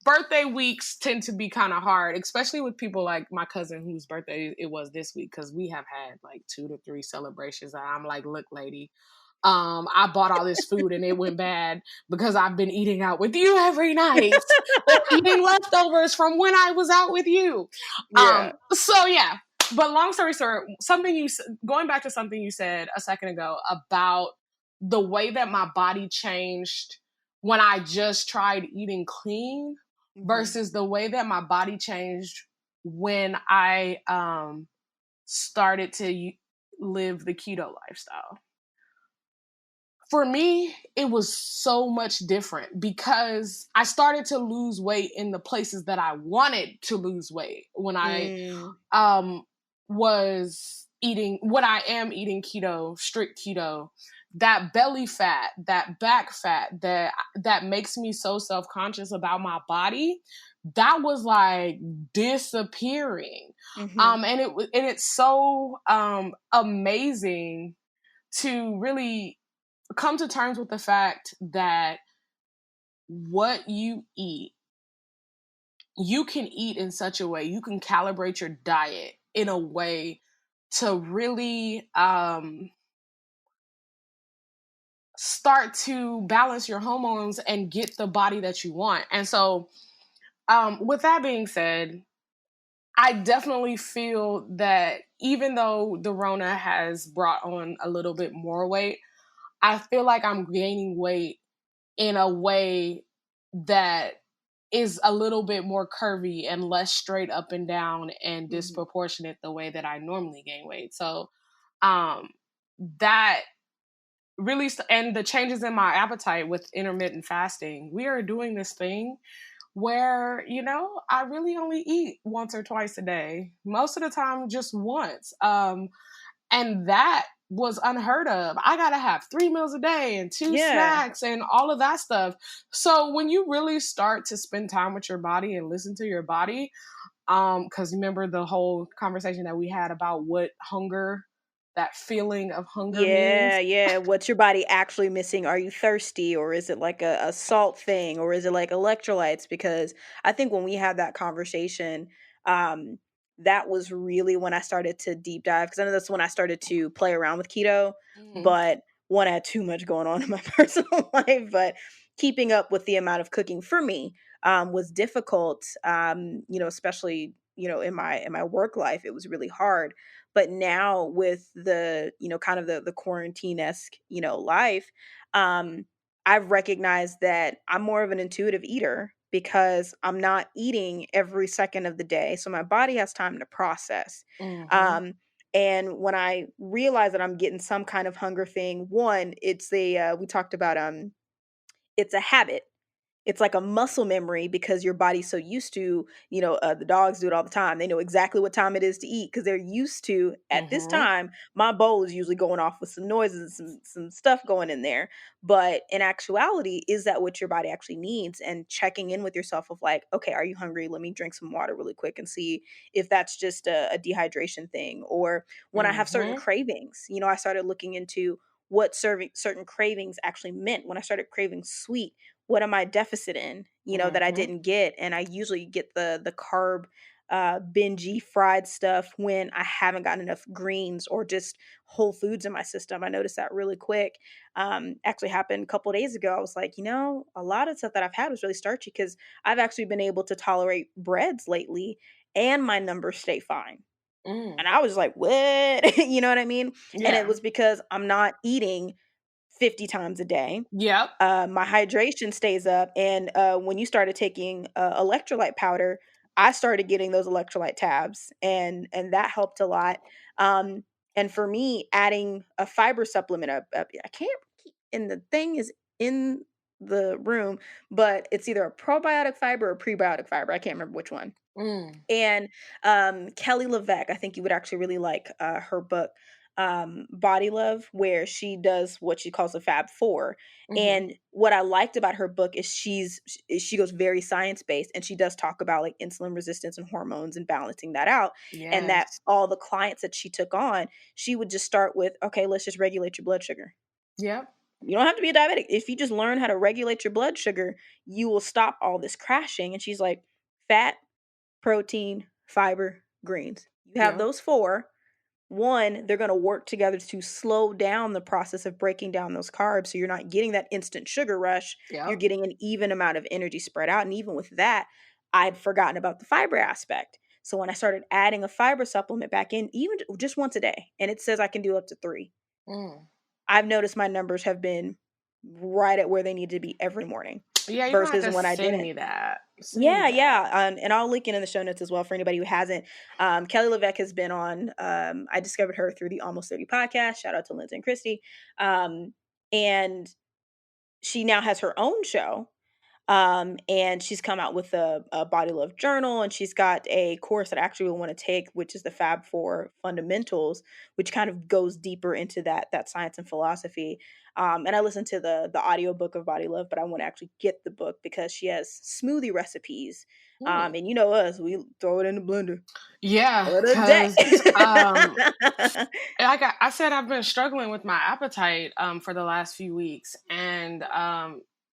birthday weeks tend to be kind of hard, especially with people like my cousin whose birthday it was this week, because we have had like 2 to 3 celebrations. And I'm like, look, lady, I bought all this food and it went bad because I've been eating out with you every night or eating leftovers from when I was out with you. Yeah. So yeah, but long story short, going back to something you said a second ago about the way that my body changed when I just tried eating clean Mm-hmm. versus the way that my body changed when I started to live the keto lifestyle. For me, it was so much different because I started to lose weight in the places that I wanted to lose weight when I Mm. was eating, when I am eating keto, strict keto. That belly fat, that back fat that makes me so self-conscious about my body, that was like disappearing. Mm-hmm. And it's so amazing to really come to terms with the fact that what you eat, you can eat in such a way, you can calibrate your diet in a way to really start to balance your hormones and get the body that you want. And so, with that being said, I definitely feel that even though the Rona has brought on a little bit more weight, I feel like I'm gaining weight in a way that is a little bit more curvy and less straight up and down and Mm-hmm. disproportionate the way that I normally gain weight. So, um, that really, and the changes in my appetite with intermittent fasting, we are doing this thing where, I really only eat once or twice a day, most of the time just once. And that was unheard of. I gotta have 3 meals a day and 2 snacks and all of that stuff. So when you really start to spend time with your body and listen to your body, because remember the whole conversation that we had about what that feeling of hunger Yeah, means. yeah. What's your body actually missing? Are you thirsty, or is it like a salt thing, or is it like electrolytes? Because I think when we had that conversation, um, that was really when I started to deep dive. Because I know that's when I started to play around with keto, Mhm. but one, I had too much going on in my personal life. But keeping up with the amount of cooking for me was difficult. Especially in my work life, it was really hard. But now with the, kind of the quarantine-esque, life, um, I've recognized that I'm more of an intuitive eater because I'm not eating every second of the day. So my body has time to process. Mm-hmm. Um, and when I realize that I'm getting some kind of hunger thing, one, we talked about, it's a habit. It's like a muscle memory because your body's so used to, the dogs do it all the time. They know exactly what time it is to eat because they're used to, at this Mm-hmm. time, my bowl is usually going off with some noises and some stuff going in there. But in actuality, is that what your body actually needs? And checking in with yourself of like, okay, are you hungry? Let me drink some water really quick and see if that's just a dehydration thing. Or when I have certain Mm-hmm. cravings, I started looking into what serving certain cravings actually meant. When I started craving sweet, what am I deficit in, that I Mm-hmm. didn't get? And I usually get the carb, bingy fried stuff when I haven't gotten enough greens or just whole foods in my system. I noticed that really quick. Actually happened a couple of days ago. I was like, a lot of stuff that I've had was really starchy because I've actually been able to tolerate breads lately and my numbers stay fine. Mm. And I was like, what? You know what I mean? And it Yeah. was because I'm not eating 50 times a day. Yep. My hydration stays up, and when you started taking electrolyte powder, I started getting those electrolyte tabs, and that helped a lot. Um, and for me, adding a fiber supplement up, I can't keep, and the thing is in the room, but it's either a probiotic fiber or prebiotic fiber. I can't remember which one. Mm. And Kelly LeVeque, I think you would actually really like her book, Body Love, where she does what she calls the Fab Four. Mm-hmm. And what I liked about her book is she goes very science based, and she does talk about like insulin resistance and hormones and balancing that out. And that Yes. all the clients that she took on, she would just start with, okay, let's just regulate your blood sugar. Yep. You don't have to be a diabetic. If you just learn how to regulate your blood sugar, you will stop all this crashing. And she's like, fat, protein, fiber, greens. You have Yep. those four. One, they're going to work together to slow down the process of breaking down those carbs. So you're not getting that instant sugar rush. You're Yep. getting an even amount of energy spread out. And even with that, I'd forgotten about the fiber aspect. So when I started adding a fiber supplement back in, even just once a day, and it says I can do up to 3, Mm. I've noticed my numbers have been right at where they need to be every morning Yeah, you're gonna have versus to when I send didn't. me that. Send me Yeah, that. yeah, and I'll link it in the show notes as well for anybody who hasn't. Kelly LeVeque has been on. I discovered her through the Almost 30 podcast. Shout out to Lindsay and Christy. And she now has her own show, and she's come out with a body love journal, and she's got a course that I actually want to take, which is the Fab Four Fundamentals, which kind of goes deeper into that science and philosophy. And I listened to the audiobook of Body Love, but I want to actually get the book because she has smoothie recipes. Mm. And you know us, we throw it in the blender. Yeah, Call it a because day. like I said, I've been struggling with my appetite for the last few weeks, and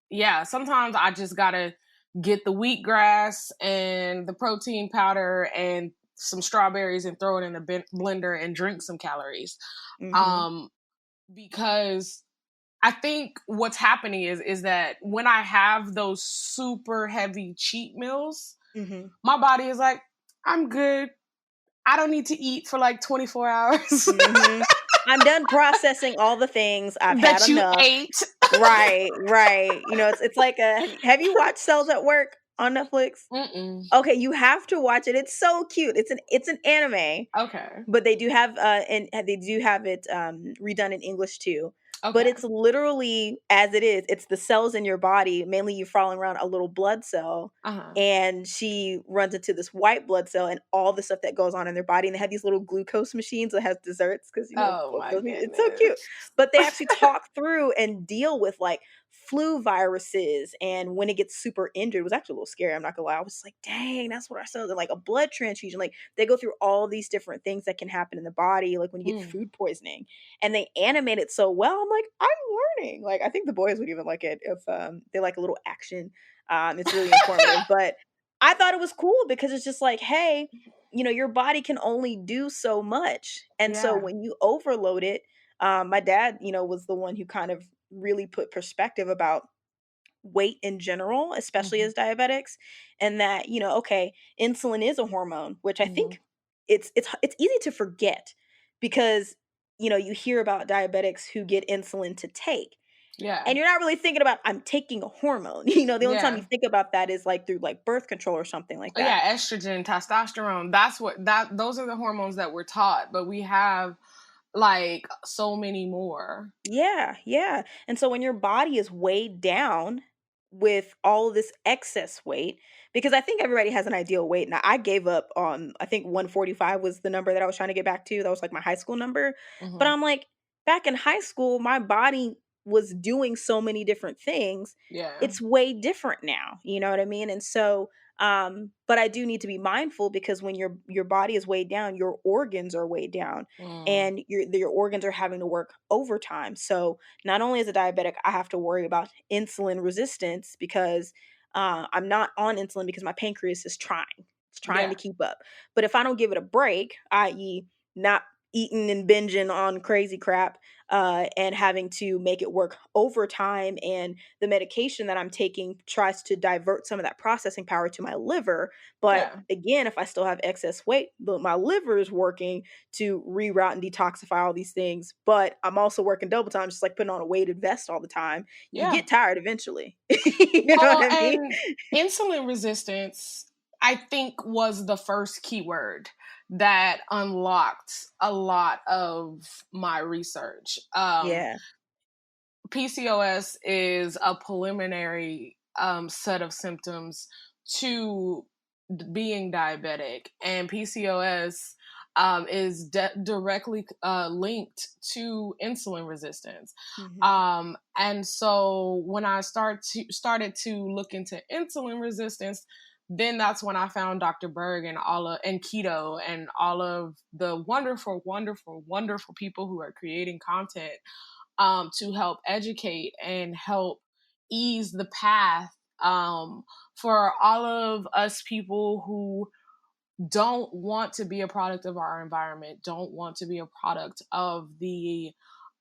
yeah, sometimes I just gotta get the wheatgrass and the protein powder and some strawberries and throw it in the blender and drink some calories, Hmm. um, because I think what's happening is that when I have those super heavy cheat meals, Hmm. my body is like, I'm good. I don't need to eat for like 24 hours Hmm. I'm done processing all the things. I've had that you enough. ate. Right, right. It's like have you watched Cells at Work on Netflix? Mm-mm. Okay, you have to watch it. It's so cute. It's an anime, Okay. but they do have they do have it redone in English too. But Okay. it's literally as it is. It's the cells in your body, mainly you following around a little blood cell, Uh-huh. and she runs into this white blood cell and all the stuff that goes on in their body. And they have these little glucose machines that has desserts because Oh my it's so cute. goodness. But they actually talk through and deal with like flu viruses, and when it gets super injured, it was actually a little scary. I'm not gonna lie. I was like, dang, that's what I saw. Like a blood transfusion. Like they go through all these different things that can happen in the body, like when you get Mm. food poisoning. And they animate it so well. I'm like, I'm learning. Like I think the boys would even like it if they like a little action. It's really informative. But I thought it was cool because it's just like, hey, your body can only do so much. And so Yeah. when you overload it, my dad, was the one who kind of really put perspective about weight in general, especially Mm-hmm. as diabetics, and that, okay, insulin is a hormone, which I Mm-hmm. think it's easy to forget. because, you hear about diabetics who get insulin to take. Yeah. And you're not really thinking about, I'm taking a hormone. The only time you Yeah. think about that is like through like birth control or something like that. Yeah, estrogen, testosterone. Those are the hormones that we're taught, but we have like so many more. Yeah, yeah. And so when your body is weighed down with all of this excess weight, because I think everybody has an ideal weight. Now I gave up on, I think 145 was the number that I was trying to get back to. That was like my high school number. But Hmm. I'm like, back in high school, my body was doing so many different things. Yeah. It's way different now. You know what I mean? And so but I do need to be mindful, because when your body is weighed down, your organs are weighed down, Mm. and your organs are having to work overtime. So not only as a diabetic, I have to worry about insulin resistance, because I'm not on insulin because my pancreas is trying. It's trying to Yeah. keep up. But if I don't give it a break, i.e., not eating and binging on crazy crap, and having to make it work overtime, and the medication that I'm taking tries to divert some of that processing power to my liver. But Yeah. again, if I still have excess weight, my liver is working to reroute and detoxify all these things. But I'm also working double time, just like putting on a weighted vest all the time. You Yeah. get tired eventually. You know what Well, I mean? and insulin resistance, I think, was the first keyword that unlocked a lot of my research. Yeah. PCOS is a preliminary set of symptoms to being diabetic, and PCOS is directly linked to insulin resistance. Hmm. And so when I started to look into insulin resistance, then that's when I found Dr. Berg and Keto and all of the wonderful, wonderful, wonderful people who are creating content to help educate and help ease the path for all of us people who don't want to be a product of our environment, don't want to be a product of the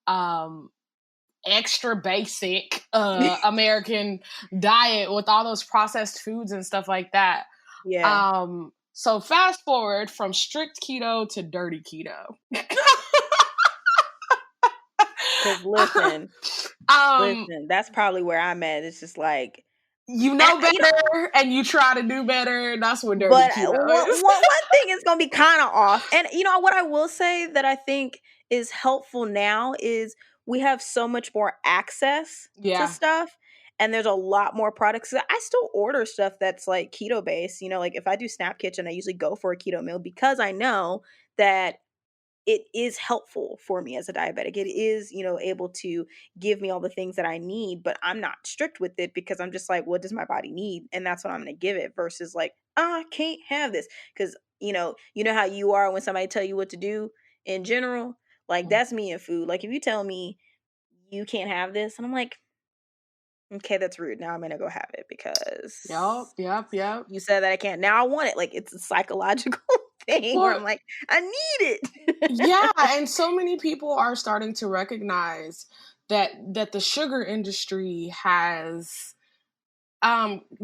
um, extra basic American diet with all those processed foods and stuff like that. Yeah. So fast forward from strict keto to dirty keto. Because listen, um, listen, that's probably where I'm at. It's just like, you and know better and you try to do better. That's what dirty but keto is. one thing is gonna be kind of off. And what I will say that I think is helpful now is we have so much more access to Yeah. stuff, and there's a lot more products. I still order stuff that's like keto based. Like if I do Snap Kitchen, I usually go for a keto meal, because I know that it is helpful for me as a diabetic. It is, able to give me all the things that I need, but I'm not strict with it, because I'm just like, what does my body need? And that's what I'm going to give it, versus like, I can't have this. Because, you know how you are when somebody tell you what to do in general. Like that's me in food. Like if you tell me you can't have this, and I'm like, okay, that's rude. Now I'm going to go have it Yep, because yep, yep. you said that I can't. Now I want it. Like it's a psychological thing where Well, I'm like, I need yeah, it. and so many people are starting to recognize that the sugar industry has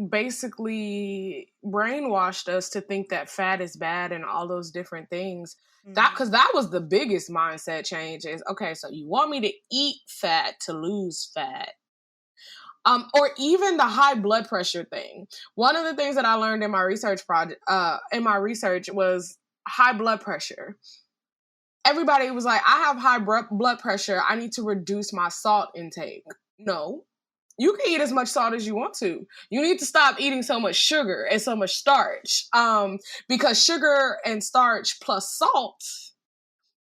basically brainwashed us to think that fat is bad and all those different things. That Mhm. because that was the biggest mindset change is okay, so you want me to eat fat to lose fat. Or even the high blood pressure thing. One of the things that I learned in my research was high blood pressure. Everybody was like, I have high blood pressure. I need to reduce my salt intake. No, you can eat as much salt as you want to. You need to stop eating so much sugar and so much starch. Because sugar and starch plus salt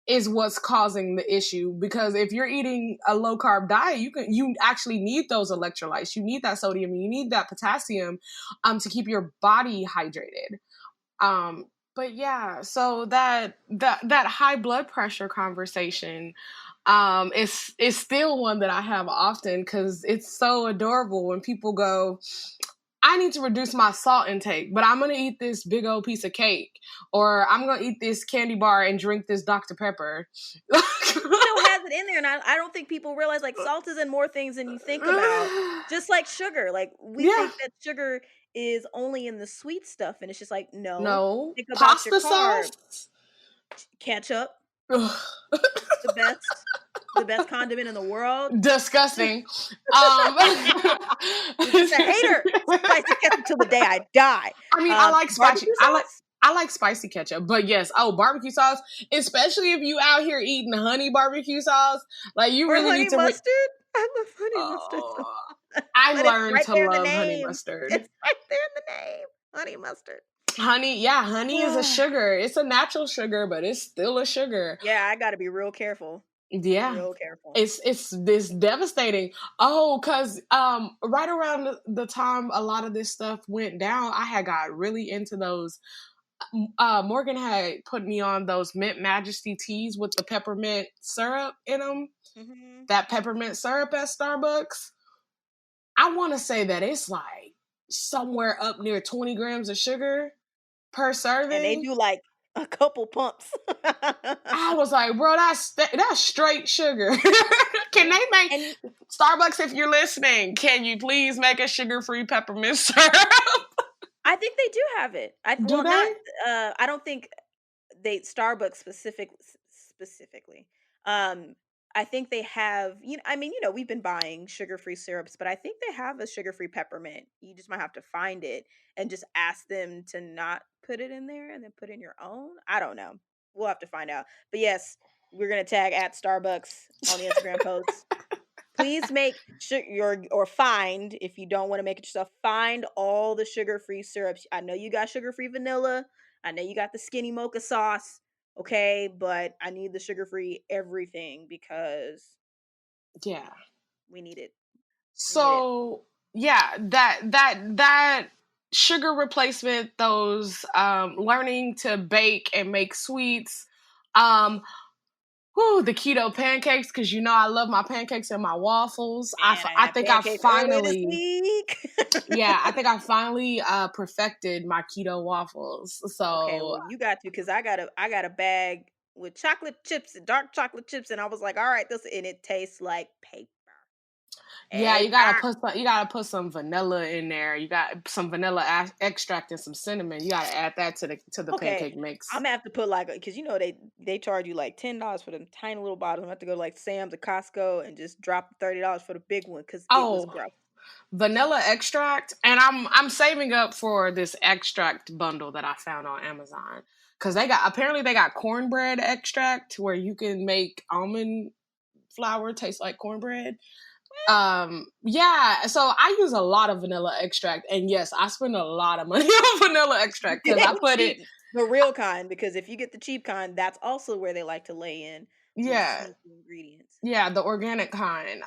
is what's causing the issue. Because if you're eating a low carb diet, you actually need those electrolytes. You need that sodium. You need that potassium to keep your body hydrated. But yeah, so that high blood pressure conversation is still one that I have often because it's so adorable when people go, I need to reduce my salt intake, but I'm gonna eat this big old piece of cake, or I'm gonna eat this candy bar and drink this Dr. Pepper. Still has it in there, and I don't think people realize like salt is in more things than you think about. Just like sugar, like we Yeah, think that sugar is only in the sweet stuff, and it's just like, no. no Think about your pasta carbs. sauce. Ketchup. The best condiment in the world. Disgusting. You're just a hater. Spicy ketchup till the day I die. I mean, I like spicy. Barbecue sauce I like spicy ketchup, but yes, barbecue sauce, especially if you out here eating honey barbecue sauce, like you or really honey need to. mustard. I love honey mustard so Oh, much, I but it's learned right to there in the love honey name. mustard. It's right there in the name. Honey mustard. Honey, yeah, honey is a sugar. It's a natural sugar, but it's still a sugar. Yeah, I got to be real careful. Yeah. Real careful. It's this devastating. Oh, cause right around the time a lot of this stuff went down, I had got really into those. Morgan had put me on those Mint Majesty teas with the peppermint syrup in them. Mm-hmm. That peppermint syrup at Starbucks. I want to say that it's like somewhere up near 20 grams of sugar per And they serving. do like a couple pumps. I was like, bro, that's straight sugar. Can they make Starbucks, if you're listening, can you please make a sugar-free peppermint syrup? I think they do have it. Do they? I don't think they Starbucks specifically. I think they have, I mean, we've been buying sugar-free syrups, but I think they have a sugar-free peppermint. You just might have to find it and just ask them to not put it in there and then put in your own. I don't know. We'll have to find out. But yes, we're gonna tag at Starbucks on the Instagram posts. Please make sure find, if you don't want to make it yourself, find all the sugar-free syrups. I know you got sugar-free vanilla. I know you got the skinny mocha sauce. Okay, but I need the sugar-free everything because Yeah. we need it. So yeah, that sugar replacement, those learning to bake and make sweets, the keto pancakes, because I love my pancakes and my waffles. Man, I I had think I pancakes earlier this finally, week. yeah, I think I finally perfected my keto waffles. Okay, So well you got to, because I got a bag with chocolate chips and dark chocolate chips, and I was like, all right, and it tastes like paper. yeah, you gotta put some vanilla in there. You got some vanilla extract and some cinnamon. You gotta add that to the Okay, pancake mix. I'm gonna have to put because they charge you like $10 for them tiny little bottles. I'm gonna have to go to like Sam's or Costco and just drop $30 for the big one because it was gross. Vanilla extract, and I'm saving up for this extract bundle that I found on Amazon because they got cornbread extract where you can make almond flour taste like cornbread. Yeah, so I use a lot of vanilla extract, and yes, I spend a lot of money on vanilla extract because I put it the real kind, because if you get the cheap kind, that's also where they like to lay in some sneaky ingredients. Yeah, the organic kind.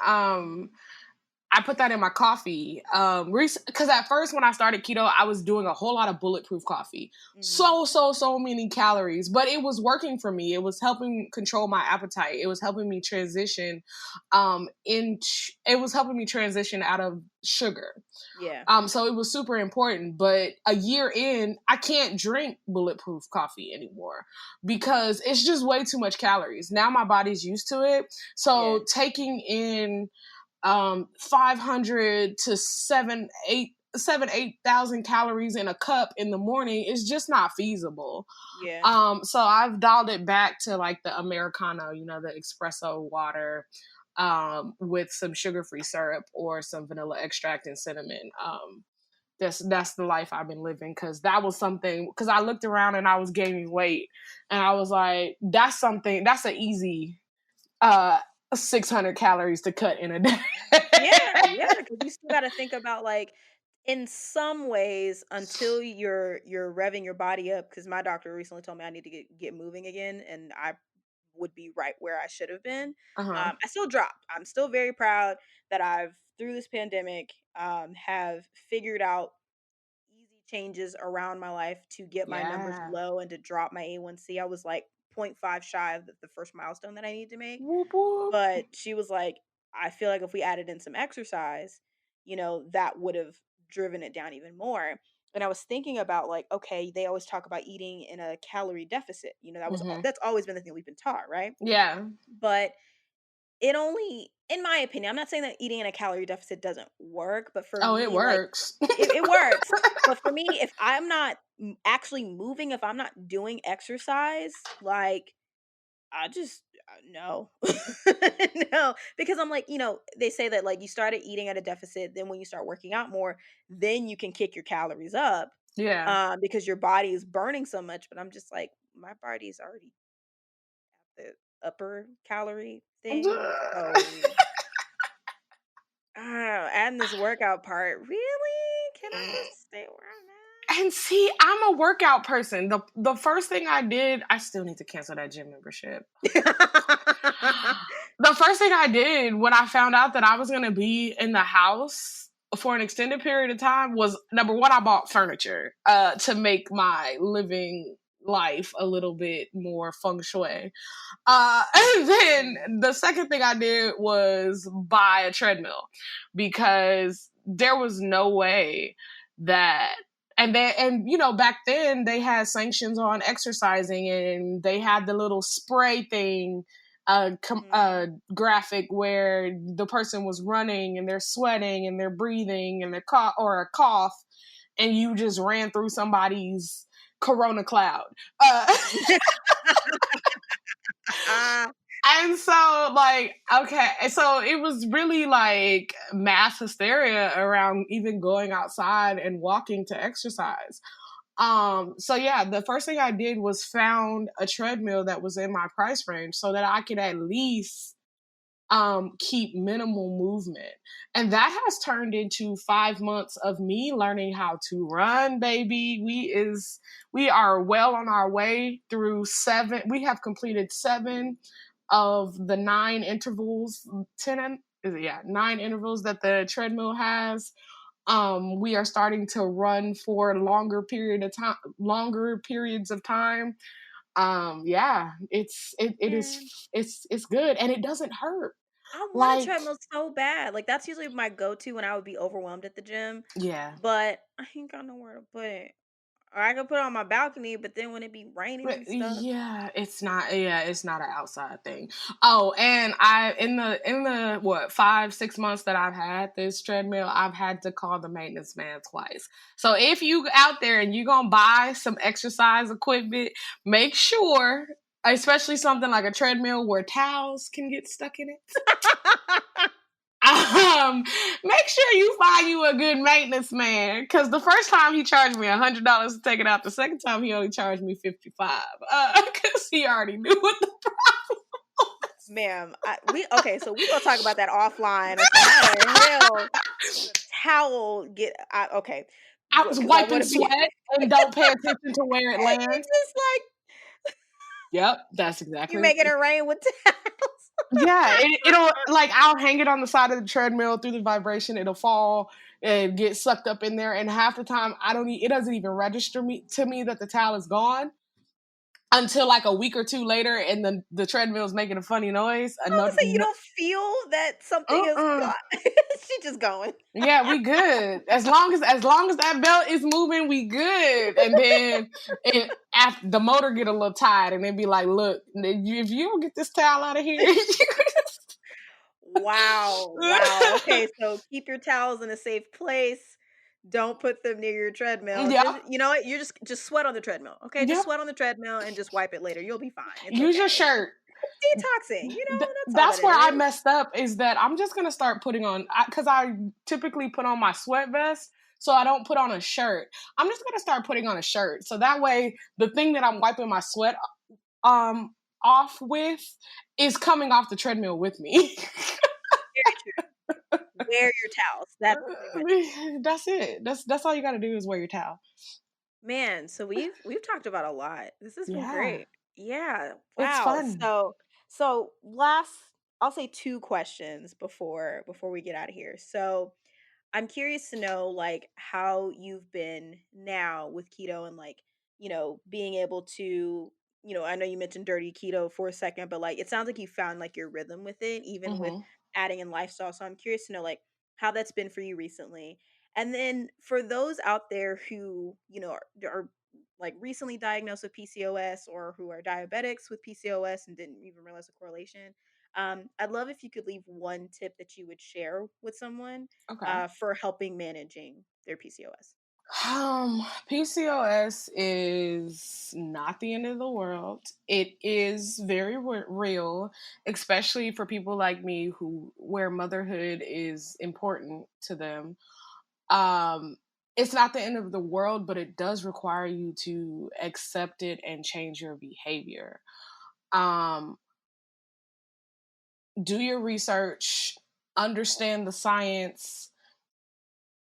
I put that in my coffee. Because at first when I started keto, I was doing a whole lot of bulletproof coffee. Mm-hmm. So many calories, but it was working for me. It was helping control my appetite. It was helping me transition, out of sugar. Yeah. So it was super important. But a year in, I can't drink bulletproof coffee anymore because it's just way too much calories. Now my body's used to it. So taking in 500 to 8,000 calories in a cup in the morning is just not feasible. Yeah. So I've dialed it back to like the Americano, the espresso water, with some sugar-free syrup or some vanilla extract and cinnamon. That's the life I've been living, because that was something, because I looked around and I was gaining weight and I was like, that's an easy 600 calories to cut in a day. yeah, because you still got to think about, like, in some ways, until you're revving your body up, because my doctor recently told me I need to get moving again, and I would be right where I should have been. I still dropped. I'm still very proud that I've, through this pandemic, have figured out easy changes around my life to get my numbers low and to drop my A1C. I was like 0.5 shy of the first milestone that I need to make. Whoop, whoop. But she was like, I feel like if we added in some exercise, that would have driven it down even more. And I was thinking about, like, okay, they always talk about eating in a calorie deficit. That's always been the thing we've been taught, right? Yeah. But it only, in my opinion, I'm not saying that eating in a calorie deficit doesn't work, but for me, it works. Like, it works. But for me, if I'm not actually moving, if I'm not doing exercise, like, I just no. No, because I'm like, they say that like you started eating at a deficit, then when you start working out more, then you can kick your calories up Yeah. because your body is burning so much, but I'm just like my body is already at the upper calorie thing. So, adding this workout part, really? Can I just stay where I'm And see, I'm a workout person. The first thing I did, I still need to cancel that gym membership. at? The first thing I did when I found out that I was going to be in the house for an extended period of time was, number one, I bought furniture to make my living life a little bit more feng shui. And then the second thing I did was buy a treadmill because there was no way that back then they had sanctions on exercising and they had the little spray thing Mhm. graphic where the person was running and they're sweating and they're breathing and or a cough and you just ran through somebody's corona cloud. And so, like, okay, so it was really like mass hysteria around even going outside and walking to exercise. So yeah, the first thing I did was found a treadmill that was in my price range so that I could at least keep minimal movement. And that has turned into 5 months of me learning how to run, baby. We are well on our way through seven. We have completed 7 of the 9 intervals, 10, yeah, 9 intervals that the treadmill has. We are starting to run for longer periods of time. Yeah, it is, Man, it's good and it doesn't hurt. I want a Like, treadmill so bad. Like that's usually my go-to when I would be overwhelmed at the gym, yeah. but I ain't got nowhere to put it. Or I could put it on my balcony, but then when it be raining and stuff. Yeah, it's not an outside thing. Oh, and I in the what 5 6 months that I've had this treadmill, I've had to call the maintenance man twice. So if you out there and you're gonna buy some exercise equipment, make sure, especially something like a treadmill where towels can get stuck in it. Um, Make sure you find you a good maintenance man. Cause the first time he charged me $100 to take it out. The second time he only charged me 55. Cause he already knew what the Ma'am, we okay, so we gonna talk about that offline as to how the hell the towel get okay. I was Because I wiping want to be sweat and don't pay attention to where it you lands. just like Yep, that's you exactly. making it rain with towels. Yeah, it'll like I'll hang it on the side of the treadmill through the vibration. It'll fall and get sucked up in there. And half the time, it doesn't even register to me that the towel is gone until like a week or two later, and then the treadmill's making a funny noise. I was gonna say you don't feel that something is Uh-uh. gone. She just going. Yeah, we good. As long as that belt is moving, we good. And then after the motor get a little tired, and they be like, "Look, if you don't get this towel out of here." Wow, wow. Okay, so keep your towels in a safe place. Don't put them near your treadmill. Yep, Just you know what? You're just sweat on the treadmill. Okay, just yep. sweat on the treadmill and just wipe it later. You'll be fine. It's Use your okay. shirt. Detoxing. That's all That's that where I is. messed up. Is that I'm just gonna start putting on because I typically put on my sweat vest, so I don't put on a shirt. I'm just gonna start putting on a shirt, so that way the thing that I'm wiping my sweat um off with is coming off the treadmill with me. Very true. Wear your towels. That's pretty much That's it. That's all you got to do is wear your towel. man. So we've talked about a lot. This has been Yeah, great. Yeah. it's Wow. fun. So last I'll say two questions before we get out of here. So I'm curious to know like how you've been now with keto and like, being able to, I know you mentioned dirty keto for a second, but like it sounds like you found like your rhythm with it, even with Hmm. adding in lifestyle. So I'm curious to know like how that's been for you recently. And then for those out there who, are like recently diagnosed with PCOS or who are diabetics with PCOS and didn't even realize the correlation. I'd love if you could leave one tip that you would share with someone Okay. for helping managing their PCOS. PCOS is not the end of the world. It is very real, especially for people like me who where motherhood is important to them. Um, it's not the end of the world, but it does require you to accept it and change your behavior. Um, do your research, understand the science,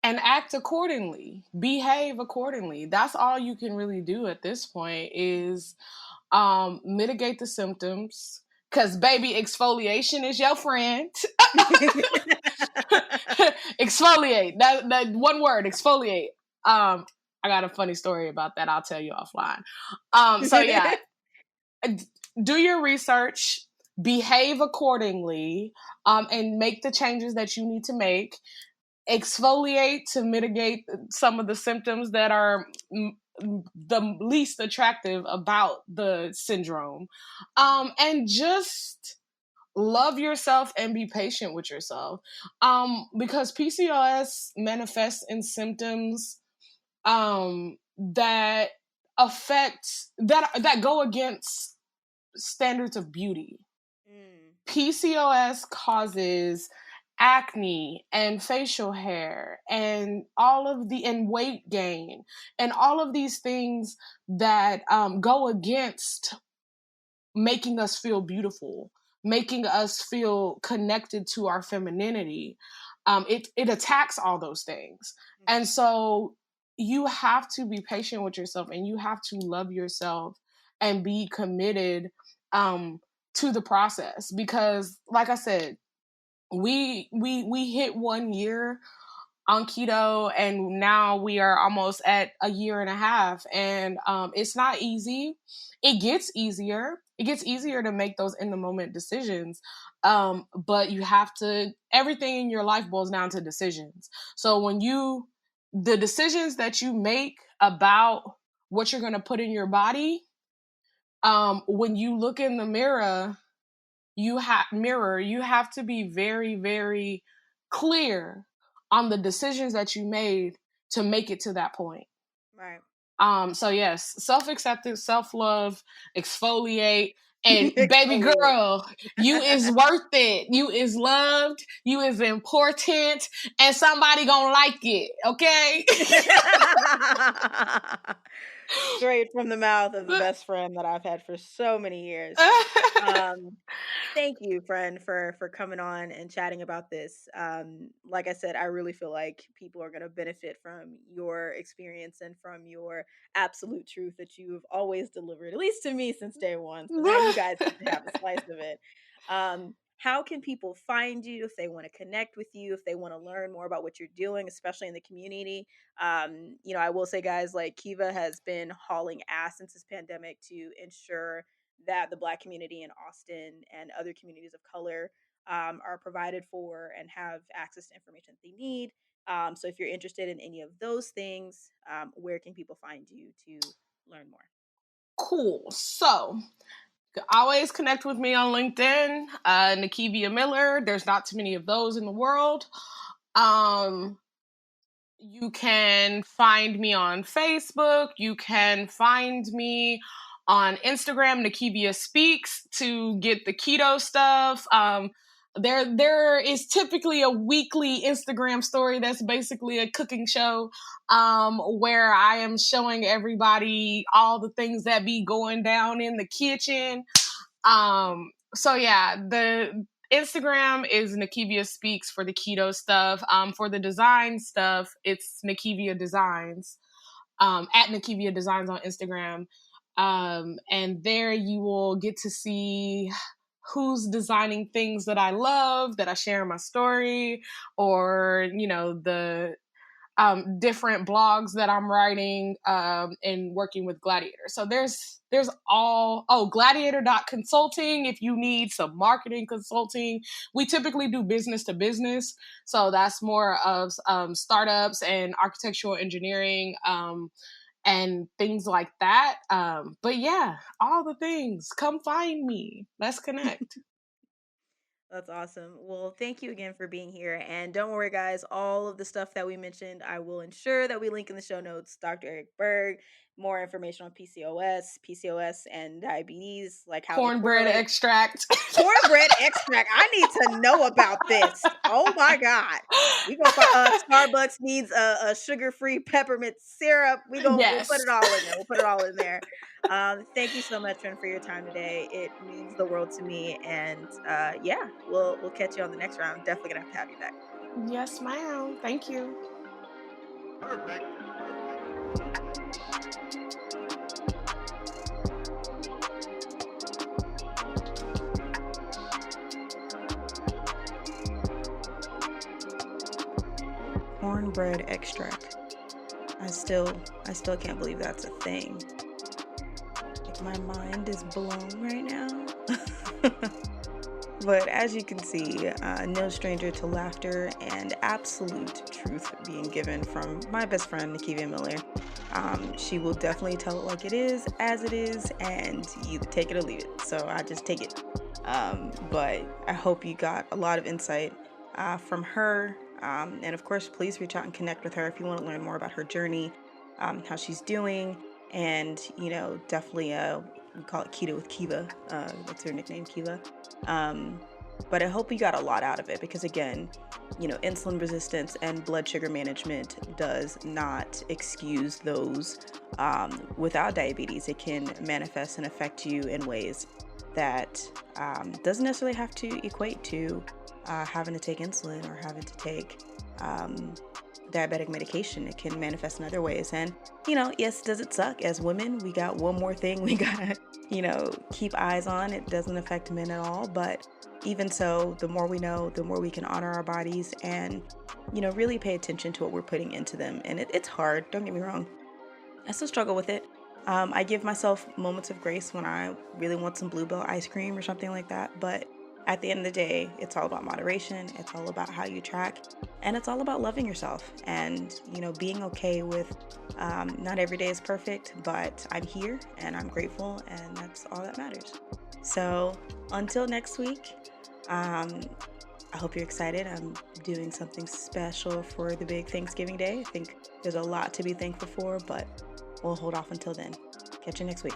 and act accordingly, behave accordingly. That's all you can really do at this point is mitigate the symptoms, because baby, exfoliation is your friend. Exfoliate, that one word, exfoliate. I got a funny story about that, I'll tell you offline. So yeah, do your research, behave accordingly, and make the changes that you need to make. Exfoliate to mitigate some of the symptoms that are the least attractive about the syndrome. And just love yourself and be patient with yourself. Because PCOS manifests in symptoms that affect that go against standards of beauty. PCOS causes acne and facial hair and weight gain and all of these things that go against making us feel beautiful, making us feel connected to our femininity. It attacks all those things. And so you have to be patient with yourself and you have to love yourself and be committed to the process, because like I said, we hit 1 year on keto and now we are almost at a year and a half, and it's not easy. It gets easier to make those in the moment decisions, but you have to, everything in your life boils down to decisions. So the decisions that you make about what you're going to put in your body, when you look in the you have to be very, very clear on the decisions that you made to make it to that point. Right. So yes, self-acceptance, self-love, exfoliate, and baby girl, you is worth it. You is loved. You is important, and somebody gonna like it. Okay. Straight from the mouth of the best friend that I've had for so many years. Thank you, friend, for coming on and chatting about this. Like I said, I really feel like people are going to benefit from your experience and from your absolute truth that you've always delivered, at least to me since day one. So now you guys get to have a slice of it. How can people find you if they want to connect with you, if they want to learn more about what you're doing, especially in the community? I will say, guys, like Kiva has been hauling ass since this pandemic to ensure that the Black community in Austin and other communities of color are provided for and have access to information they need. So if you're interested in any of those things, where can people find you to learn more? Cool. So always connect with me on LinkedIn, Nakevia Miller. There's not too many of those in the world. You can find me on Facebook. You can find me on Instagram, Nakevia Speaks, to get the keto stuff. There is typically a weekly Instagram story that's basically a cooking show, where I am showing everybody all the things that be going down in the kitchen. So yeah, the Instagram is Nakevia Speaks for the keto stuff. For the design stuff, it's Nakevia Designs, at Nakevia Designs on Instagram. And there you will get to see who's designing things that I love, that I share in my story, or, the different blogs that I'm writing, and working with Gladiator. So there's Gladiator.consulting if you need some marketing consulting. We typically do business to business. So that's more of startups and architectural engineering, and things like that. But yeah, all the things. Come find me. Let's connect. That's awesome. Well, thank you again for being here. And don't worry, guys, all of the stuff that we mentioned, I will ensure that we link in the show notes. Dr. Eric Berg, more information on PCOS, and diabetes, like how they Cornbread correlate. extract. Cornbread extract. I need to know about this. Oh my God. We gonna Starbucks needs a sugar-free peppermint syrup. We'll put Yes. it all in there. We'll put it all in there. Thank you so much, friend, for your time today. It means the world to me. And yeah, we'll catch you on the next round. Definitely gonna have to have you back. Yes, ma'am. Thank you. Perfect. Cornbread extract. I still can't believe that's a thing. Like my mind is blown right now. But as you can see, no stranger to laughter and absolute truth being given from my best friend, Nakevia Miller. She will definitely tell it like it is, as it is, and you either take it or leave it. So I just take it. But I hope you got a lot of insight from her. And of course, please reach out and connect with her if you want to learn more about her journey, how she's doing, and definitely we call it Keto with Kiva. That's her nickname, Kiva. But I hope you got a lot out of it because again, insulin resistance and blood sugar management does not excuse those without diabetes. It can manifest and affect you in ways that doesn't necessarily have to equate to having to take insulin or having to take diabetic medication. It can manifest in other ways. And, yes, does it suck? As women, we got one more thing we gotta, keep eyes on. It doesn't affect men at all. But even so, the more we know, the more we can honor our bodies and, really pay attention to what we're putting into them. And it's hard. Don't get me wrong. I still struggle with it. I give myself moments of grace when I really want some Bluebell ice cream or something like that. But at the end of the day, it's all about moderation. It's all about how you track. And it's all about loving yourself and, being okay with not every day is perfect, but I'm here and I'm grateful and that's all that matters. So until next week, I hope you're excited. I'm doing something special for the big Thanksgiving Day. I think there's a lot to be thankful for, but we'll hold off until then. Catch you next week.